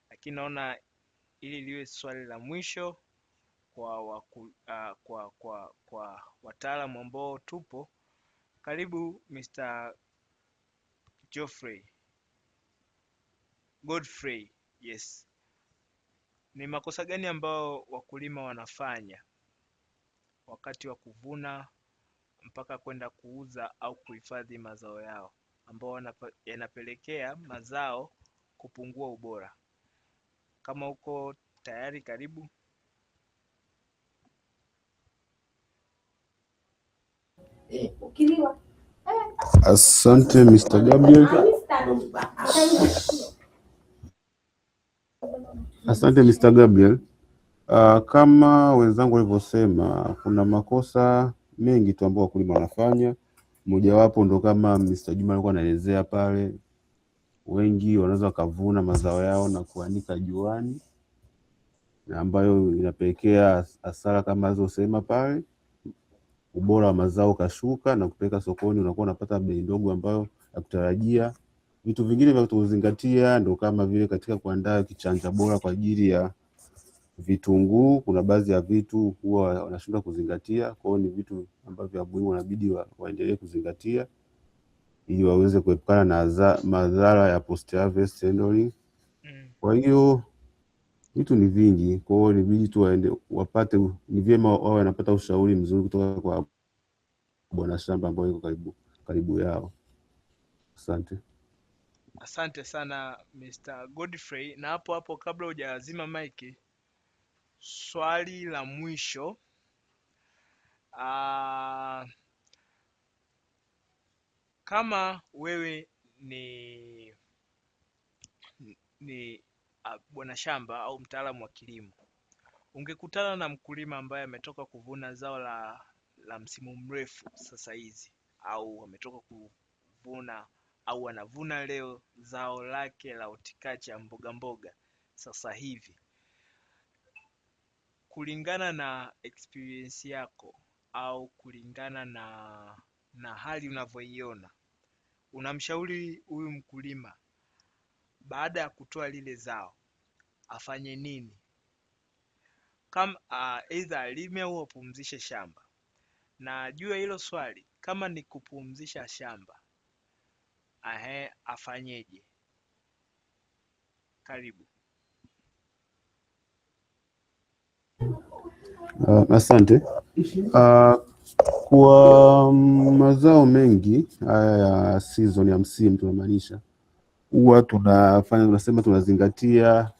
lakini naona ili liwe swali la mwisho kwa wataalamu ambao tupo. Karibu Mr. Godfrey. Yes. Ni makosa gani ambao wakulima wanafanya wakati wa kuvuna mpaka kwenda kuuza au kuhifadhi mazao yao, ambao yanapelekea mazao kupungua ubora? Kama uko tayari, karibu. Asante Mr. Gabriel. Asante Mr. Gabriel. Kama wenzangu walivyosema, kuna makosa mengi tu ambao wakulima wanafanya. Mojawapo ndo kama Mr. Juma alikuwa anaelezea pale, wengi wanaweza kuvuna mazao yao na kuanika juani, na ambayo inapelekea hasara kama alizosema pale. Ubora wa mazao kashuka na kupeleka sokoni unakuwa unapata bei ndogo ambayo hakutarajia. Vitu vingine vya kuzingatia ndo kama vile katika kuandaa kichanja bora kwa ajili ya vitunguu, kuna baadhi ya vitu huwa wanashindwa kuzingatia. Kwa hiyo ni vitu ambavyo wakulima wanabidi waendelee kuzingatia. ili waweze kuepukana na madhara ya post harvest handling. Kwa hiyo vitu ni vingi, kwa hiyo inabidi tu waende wapate, ni vyema wawe wanapata ushauri mzuri kutoka kwa bwana shamba ambao yuko karibu yao. Asante. Asante sana Mr. Godfrey, na hapo kabla hujazima mic, swali la mwisho. Kama wewe ni bwana shamba au mtaalamu wa kilimo, ungekutana na mkulima ambaye ametoka kuvuna zao la msimu mrefu sasa hizi, au ametoka kuvuna au anavuna leo zao lake la utikacha ya mboga mboga sasa hivi, kulingana na experience yako au kulingana na hali unavyoiona, unamshauri huyu mkulima baada ya kutoa lile zao afanye nini? Kama either alime au apumzishe shamba. Na juu ya hilo swali, kama ni kupumzisha shamba, afanyeje? Karibu. Asante. Kwa mazao mengi haya ya season ya msimu, tunamaanisha huwa tunasema tunazingatia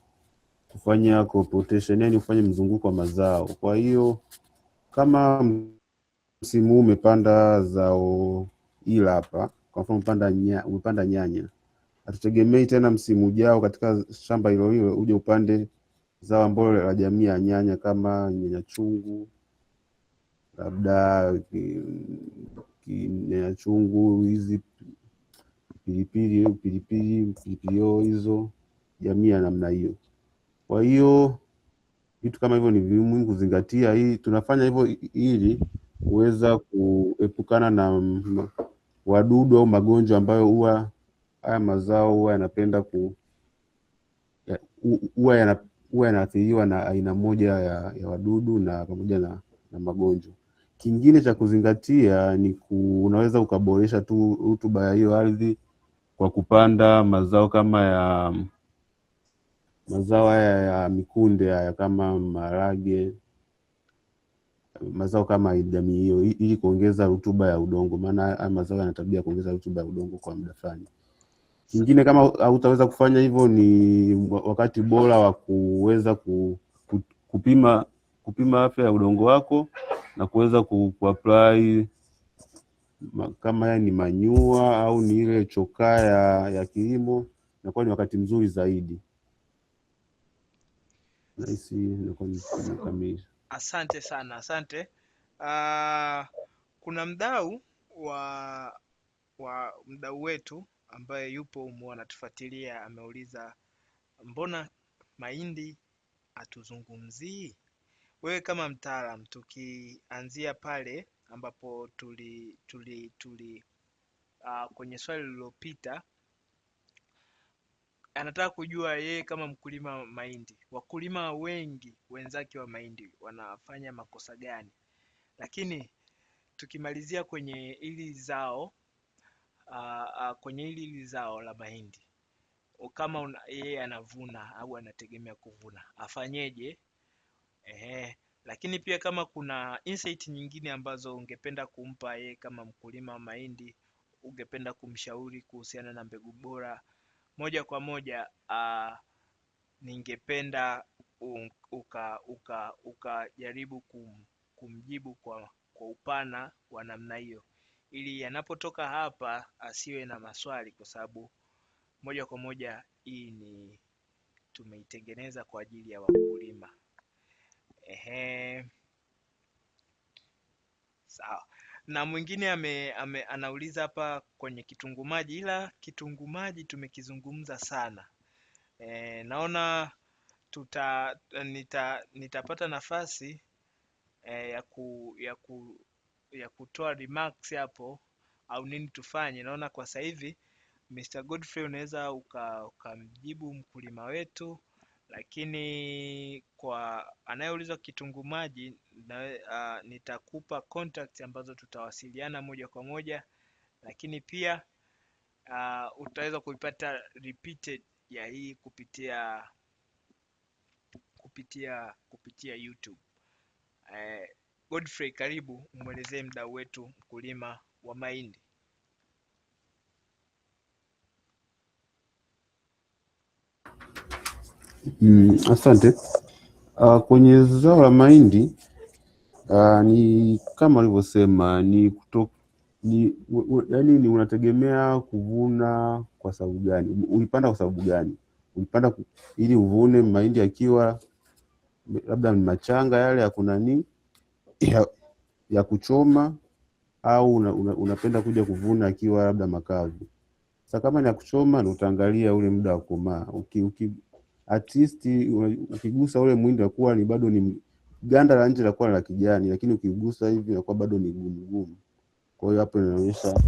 kufanya crop rotation, yani ufanye mzunguko wa mazao. Kwa hiyo kama msimu huu umepanda zao ila hapa, kwa mfano umepanda nyanya, hatutegemei tena msimu ujao katika shamba hilo hilo uje upande zao ambalo la jamii ya nyanya kama nyanya chungu, labda nyanya chungu hizi, pilipili hoho, hizo jamii ya namna hiyo. Kwa hiyo vitu kama hivyo ni muhimu kuzingatia. Hii tunafanya hivyo ili kuweza kuepukana na wadudu au magonjwa ambayo huwa haya mazao huwa yanapenda huwa yanaathiriwa na aina moja ya wadudu na pamoja na magonjwa. Kingine cha kuzingatia ni unaweza ukaboresha tu rutuba ya hiyo ardhi kwa kupanda mazao kama mazao haya ya mikunde haya kama maharage, mazao kama jamii hiyo, ili kuongeza rutuba ya udongo, maana haya mazao yana tabia kuongeza rutuba ya udongo kwa muda fulani. Kingine kama hautaweza kufanya hivyo, ni wakati bora wa kuweza kupima afya ya udongo wako na kuweza kuapply kama ni manyua au ni ile chokaa ya kilimo, inakuwa ni wakati mzuri zaidi. Nahisi inakuwa nimekamilisha. Asante sana, asante. Kuna mdau mdau wetu ambaye yupo anatufuatilia, ameuliza mbona mahindi hatuzungumzii? Wewe kama mtaalam, tukianzia pale ambapo kwenye swali lililopita, anataka kujua yeye kama mkulima mahindi, wakulima wengi wenzake wa mahindi wanafanya makosa gani? Lakini tukimalizia kwenye hili zao la mahindi, kama yeye anavuna au anategemea kuvuna, afanyeje? Lakini pia kama kuna insight nyingine ambazo ungependa kumpa yeye kama mkulima wa mahindi, ungependa kumshauri kuhusiana na mbegu bora, moja kwa moja ningependa ukajaribu kumjibu kwa upana wa namna hiyo, ili yanapotoka hapa asiwe na maswali, kwa sababu moja kwa moja hii tumeitengeneza kwa ajili ya wakulima. Sawa. Na mwingine anauliza hapa kwenye kitunguu maji, ila kitunguu maji tumekizungumza sana. Naona nitapata nafasi ya kutoa remarks hapo au nini tufanye. Naona kwa sasa hivi Mr. Godfrey unaweza ukamjibu mkulima wetu, lakini kwa anayeuliza kitunguu maji nitakupa contact ambazo tutawasiliana moja kwa moja, lakini pia utaweza kuipata repeated ya hii kupitia YouTube. Godfrey, karibu umwelezee mdau wetu mkulima wa mahindi. Asante. Kwenye zao la mahindi ni kama walivyosema yani unategemea kuvuna kwa sababu gani? Uipanda kwa sababu gani? Uipanda ili uvune mahindi akiwa labda ni machanga yale ya kunani ya kuchoma, au unapenda kuja kuvuna akiwa labda makavu? Sasa kama ni ya kuchoma, na utaangalia ule muda wa kukomaa. At least ukigusa ule mwindi unakuwa ni bado ni ganda la nje linakuwa la kijani, lakini ukigusa hivi inakuwa bado ni gumu. Kwa hiyo hapo inaonyesha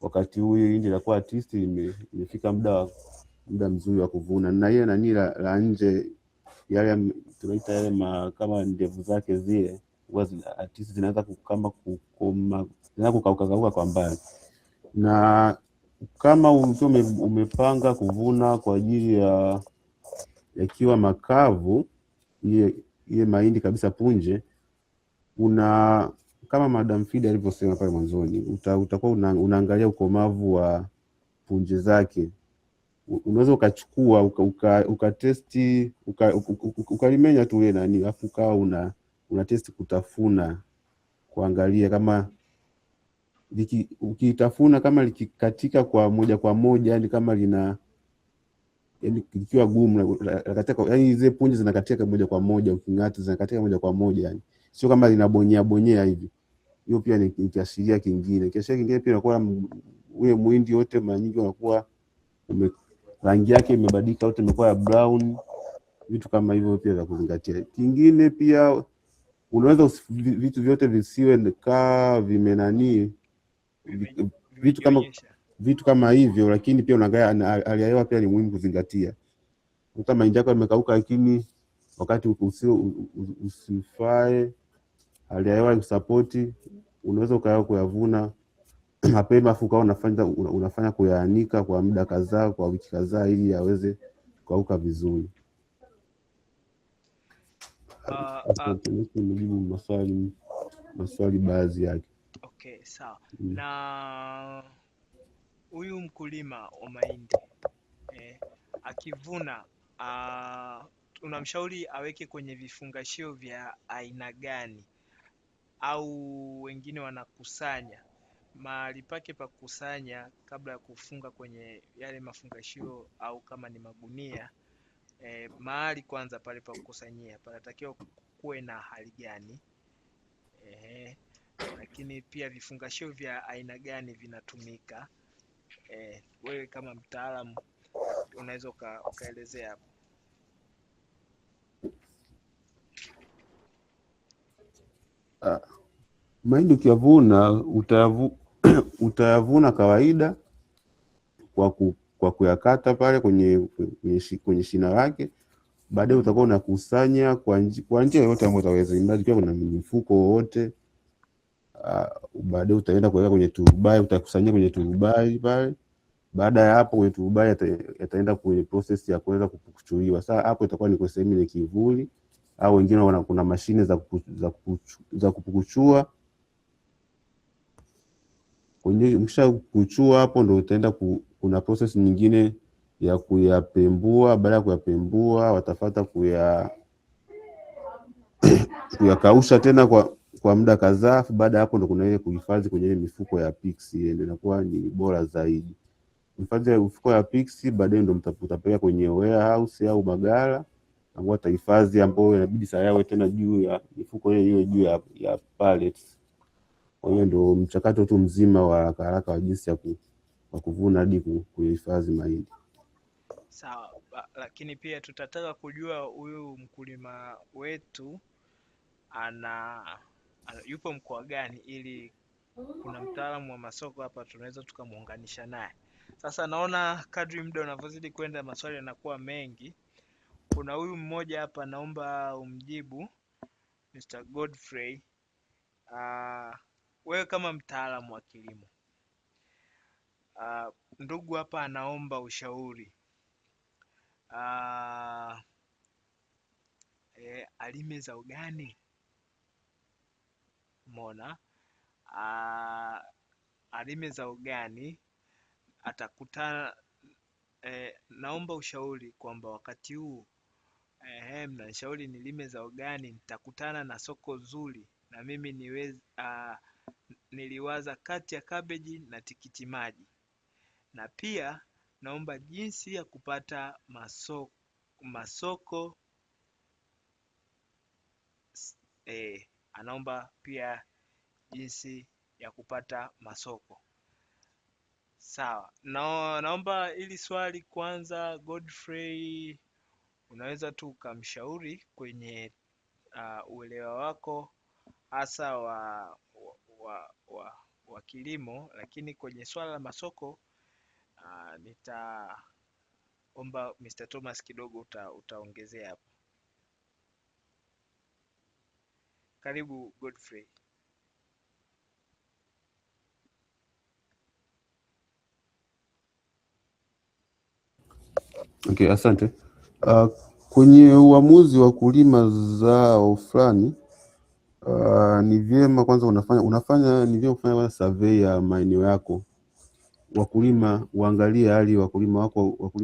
wakati huu hindi inakuwa at least imefika muda mzuri wa kuvuna. Na hiyo nani la nje yale tunaita yale kama ndevu zake zile huwa at least zinaanza kukauka kwa mbali. Na kama umepanga kuvuna kwa ajili ya yakiwa makavu, ile mahindi kabisa punje, kama Madam Fida alivyosema pale mwanzoni, utakuwa unaangalia ukomavu wa punje zake. Unaweza ukachukua ukatesti ukalimenya tu ile nani, alafu ukawa una testi kutafuna kuangalia kama ukitafuna kama likikatika kwa moja, yani kama yani ikiwa gumu katika, yani zile punje zinakatika moja kwa moja, uking'ata zinakatika moja kwa moja, yani sio kama linabonyea hivi. Hiyo pia ni kiashiria kingine. Kiashiria kingine pia inakuwa ule mwindi wote mara nyingi unakuwa rangi yake imebadilika, yote imekuwa ya brown. Vitu kama hivyo pia vya kuzingatia. Kingine pia unaweza vitu vyote visiwe vimenani vitu kama hivyo, lakini pia unaangalia hali ya hewa pia ni muhimu kuzingatia. Kama mahindi yako yamekauka, lakini wakati usifae, hali ya hewa ikusapoti, unaweza ukaanza kuyavuna mapema, afu ukawa unafanya kuyaanika kwa muda kadhaa, kwa wiki kadhaa, ili yaweze kukauka vizuri. Nimejibu maswali baadhi yake. Okay, sawa. Na huyu mkulima wa mahindi akivuna, unamshauri aweke kwenye vifungashio vya aina gani? Au wengine wanakusanya mahali pake pa kukusanya kabla ya kufunga kwenye yale mafungashio, au kama ni magunia, mahali kwanza pale pa kukusanyia panatakiwa kuwe na hali gani? Lakini pia vifungashio vya aina gani vinatumika? Wewe kama mtaalamu unaweza ukaelezea hapo. Mahindi ukiyavuna utayavuna kawaida kwa kuyakata pale kwenye shina lake. Baadaye utakuwa unakusanya kwa njia yoyote ambayo utaweza, imradi kwa kuna mifuko wote. Baadaye utaenda kuweka kwenye turubai, utakusanyia kwenye turubai pale. Baada ya hapo kwenye turubai yataenda kwenye process ya kuweza kupukuchuliwa. Sasa hapo itakuwa ni kwa sehemu ya kivuli, au wengine kuna mashine za kupukuchua. Ukisha kuchua hapo ndo utaenda kuna process nyingine ya kuyapembua. Baada ya kuyapembua, watafuata kuyakausha tena kwa muda kadhaa. Baada hapo ndo kuna ile kuhifadhi kwenye ile mifuko ya PIX, ndio inakuwa ni bora zaidi. Hifadhi ya mifuko ya PIX, baadaye ndo mtapeleka kwenye warehouse au magala ambao watahifadhi, ambao inabidi saa yawe tena juu ya mifuko ile juu ya pallets. Kwa hiyo ndo mchakato tu mzima wa haraka wa jinsi ya kuvuna hadi kuhifadhi mahindi. Sawa, lakini pia tutataka kujua huyu mkulima wetu yupo mkoa gani, ili kuna mtaalamu wa masoko hapa tunaweza tukamuunganisha naye. Sasa naona kadri muda unavyozidi kwenda maswali yanakuwa mengi. Kuna huyu mmoja hapa, naomba umjibu Mr. Godfrey. Wewe kama mtaalamu wa kilimo, ndugu hapa anaomba ushauri. Alime zao gani? Umeona? Alime zao gani atakutana. Naomba ushauri kwamba wakati huu mnanishauri nilime zao gani nitakutana na soko zuri na mimi niliwaza kati ya kabeji na tikiti maji, na pia naomba jinsi ya kupata masoko. Anaomba pia jinsi ya kupata masoko. Sawa. Naomba ili swali kwanza, Godfrey, unaweza tu ukamshauri kwenye uelewa wako hasa wa kilimo, lakini kwenye swala la masoko nitaomba Mr. Thomas kidogo utaongezea hapo. Karibu Godfrey. Okay, asante. Kwenye uamuzi wa kulima zao fulani, ni vyema kwanza ni vyema kufanya survey ya maeneo yako. Wakulima uangalie hali wakulima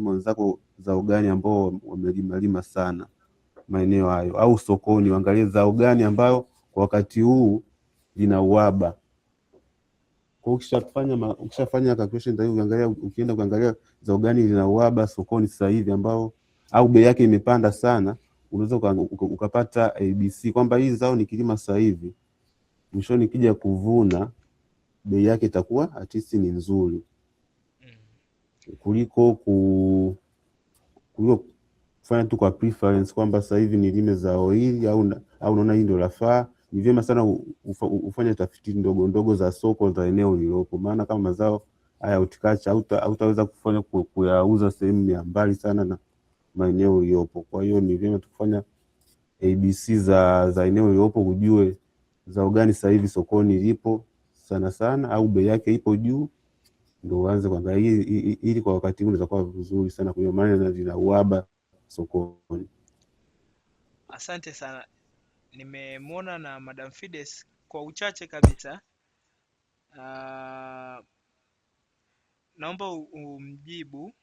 wenzako zao gani ambao wamelima sana maeneo hayo, au sokoni uangalie zao gani ambayo kwa wakati huu lina uhaba. Kwa ukishafanya calculation hiyo, ukienda kuangalia zao gani lina uhaba sokoni sasa hivi ambao au bei yake imepanda sana, unaweza ukapata ABC kwamba hii zao nikilima sasa hivi mwishoni nikija kuvuna bei yake itakuwa at least ni nzuri kuliko kufanya tu kwa preference kwamba sasa hivi nilime zao hili au naona hii ndio lafaa. Ni vyema sana ufanye tafiti ndogo ndogo za soko za eneo lilopo, maana kama mazao haya horticulture hautaweza kufanya kuyauza sehemu ya mbali sana na maeneo lilopo. Kwa hiyo ni vyema tukufanya ABC za eneo lilopo, kujue zao gani sasa hivi sokoni lipo sana au bei yake ipo juu, ndio uanze kuangalia ili kwa wakati huu itakuwa vizuri sana, kwa maana lina uhaba sokoni. Asante sana. Nimemwona na Madam Fides kwa uchache kabisa. Naomba umjibu.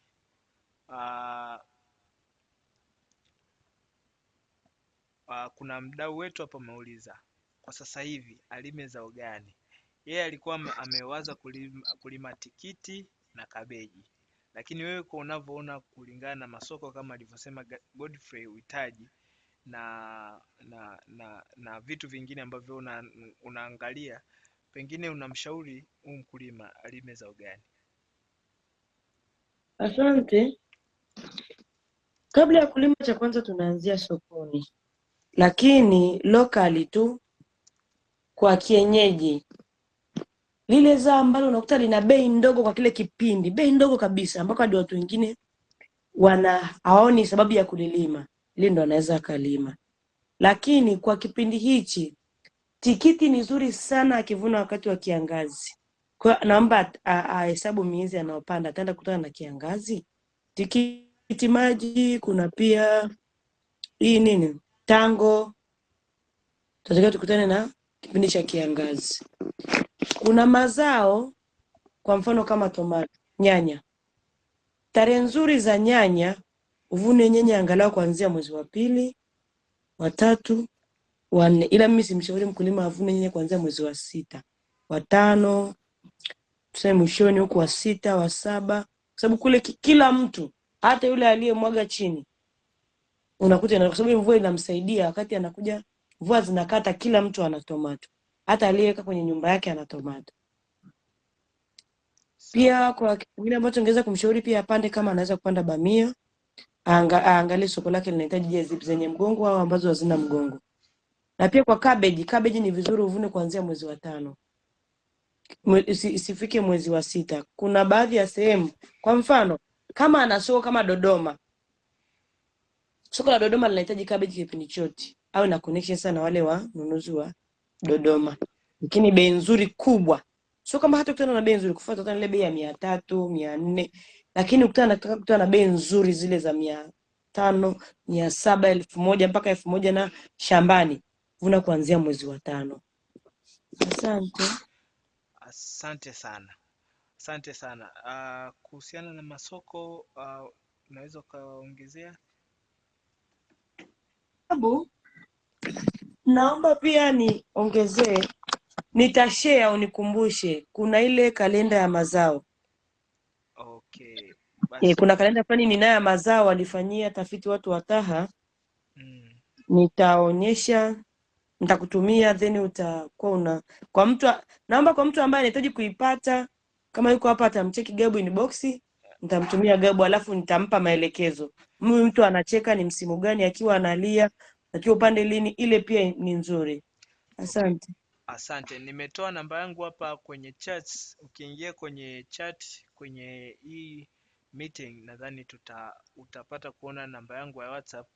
Kuna mdau wetu hapa ameuliza kwa sasa hivi alime zao gani. Yeye alikuwa amewaza kulima tikiti na kabeji, lakini wewe kwa unavyoona kulingana na masoko kama alivyosema Godfrey, uhitaji na vitu vingine ambavyo unaangalia, pengine unamshauri mkulima alime zao gani? Asante. Kabla ya kulima, cha kwanza tunaanzia sokoni, lakini locally tu kwa kienyeji, lile zao ambalo unakuta lina bei ndogo kwa kile kipindi, bei ndogo kabisa ambako hadi watu wengine hawaoni sababu ya kulilima, ile ndo anaweza akalima. Lakini kwa kipindi hichi tikiti ni nzuri sana akivuna wakati wa kiangazi. Kwa naomba ahesabu miezi anayopanda, ataenda kutana na kiangazi. Tikiti maji, kuna pia hii tango, tutatakiwa tukutane na kipindi cha kiangazi. Kuna mazao kwa mfano kama tomato, nyanya. Tarehe nzuri za nyanya, uvune nyanya angalau kuanzia mwezi wa 2, wa 3, wa 4, ila mimi simshauri mkulima avune nyanya kuanzia mwezi wa 6, wa 5, tuseme mwishoni huko wa 6, wa 7, kwa sababu kule kila mtu, hata yule aliyemwaga chini, unakuta kwa sababu mvua inamsaidia, wakati anakuja mvua zinakata, kila mtu ana tomato, hata aliyeweka kwenye nyumba yake ana tomato. Pia kwa kingine ambacho ungeweza kumshauri pia apande, kama anaweza kupanda bamia, aangalie soko lake linahitaji je, zenye mgongo au ambazo hazina mgongo. Na pia kwa cabbage ni vizuri uvune kuanzia mwezi wa 5. Isifike mwezi wa 6. Kuna baadhi ya sehemu, kwa mfano kama ana soko kama Dodoma, soko la Dodoma linahitaji cabbage kipindi chote, au na connection sana wale wanunuzi wa Dodoma, lakini bei nzuri kubwa Sio kama hata ukutana na bei nzuri, kufuata utana ile bei ya 300, 400, lakini ukutana na bei nzuri zile za 500, 700, 1000 mpaka 1000 na shambani. Vuna kuanzia mwezi wa 5. Asante. Asante sana. Asante sana. Kuhusiana na masoko unaweza ukaongezea? Sababu naomba pia niongezee, nitashare unikumbushe, kuna ile kalenda ya mazao. Okay. Basi. Kuna kalenda fulani ninayo ya mazao walifanyia tafiti watu wa TAHA. Nitaonyesha, nitakutumia, then utakuwa kwa mtu, naomba kwa mtu ambaye anahitaji kuipata, kama yuko hapa atamcheki Gabu inbox, nitamtumia Gabu alafu nitampa maelekezo. Mtu anacheka ni msimu gani, akiwa analia, akiwa upande lini, ile pia ni nzuri. Asante. Okay. Asante. Nimetoa namba yangu hapa kwenye chats. Ukiingia kwenye chat kwenye hii meeting, nadhani utapata kuona namba yangu ya WhatsApp.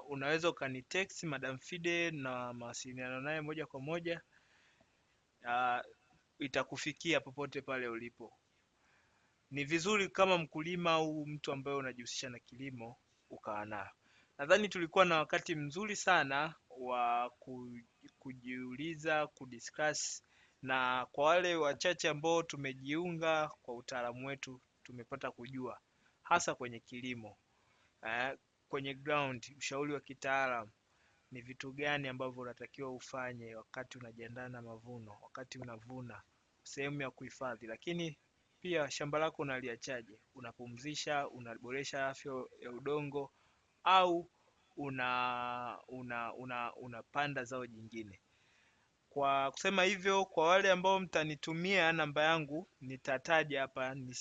Unaweza ukanitext Madam Fide na mawasiliano naye moja kwa moja. Itakufikia popote pale ulipo. Ni vizuri kama mkulima au mtu ambaye unajihusisha na kilimo ukawa nayo. Nadhani tulikuwa na wakati mzuri sana wa kujiuliza, kudiscuss, na kwa wale wachache ambao tumejiunga kwa utaalamu wetu tumepata kujua hasa kwenye kilimo, kwenye ground, ushauri wa kitaalamu, ni vitu gani ambavyo unatakiwa ufanye wakati unajiandaa na mavuno, wakati unavuna, sehemu ya kuhifadhi, lakini pia shamba lako unaliachaje? Unapumzisha, unaboresha afya ya udongo, au unapanda zao jingine? Kwa kusema hivyo, kwa wale ambao mtanitumia namba yangu nitataja hapa ni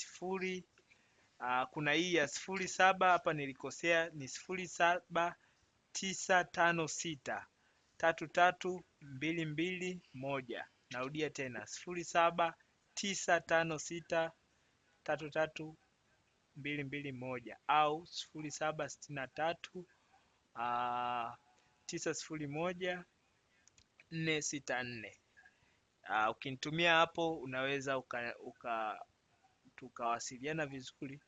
kuna hii ya 07 hapa nilikosea, ni 0795633221. Narudia tena 0795633221 au 0763 901 464. Ukinitumia hapo unaweza tukawasiliana vizuri.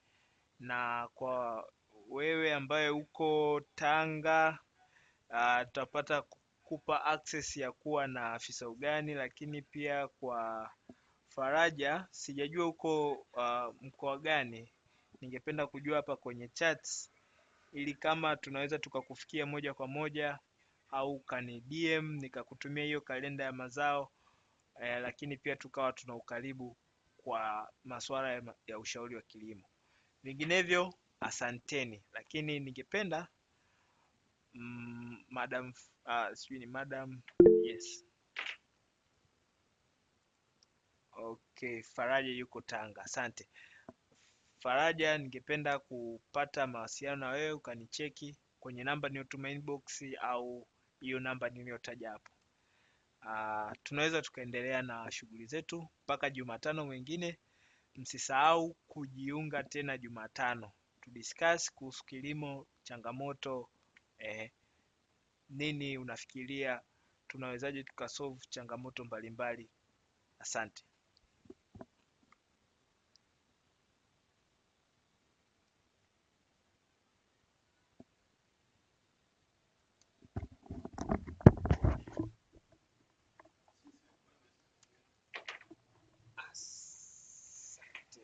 Na kwa wewe ambaye uko Tanga, tutapata kukupa access ya kuwa na afisa ugani, lakini pia kwa Faraja sijajua uko mkoa gani. Ningependa kujua hapa kwenye chats, ili kama tunaweza tukakufikia moja kwa moja au kani DM nikakutumia hiyo kalenda ya mazao, lakini pia tukawa tuna ukaribu kwa masuala ya ushauri wa kilimo. Vinginevyo asanteni, lakini ningependa madam yes, okay, Faraja yuko Tanga. Asante Faraja, ningependa kupata mawasiliano na wewe, ukanicheki kwenye namba niliyotuma inbox au hiyo namba niliyotaja hapo. Tunaweza tukaendelea na shughuli zetu mpaka Jumatano mwingine. Msisahau kujiunga tena Jumatano, tudiscuss kuhusu kilimo, changamoto, nini unafikiria tunawezaje tukasolve changamoto mbalimbali. Asante. Asante.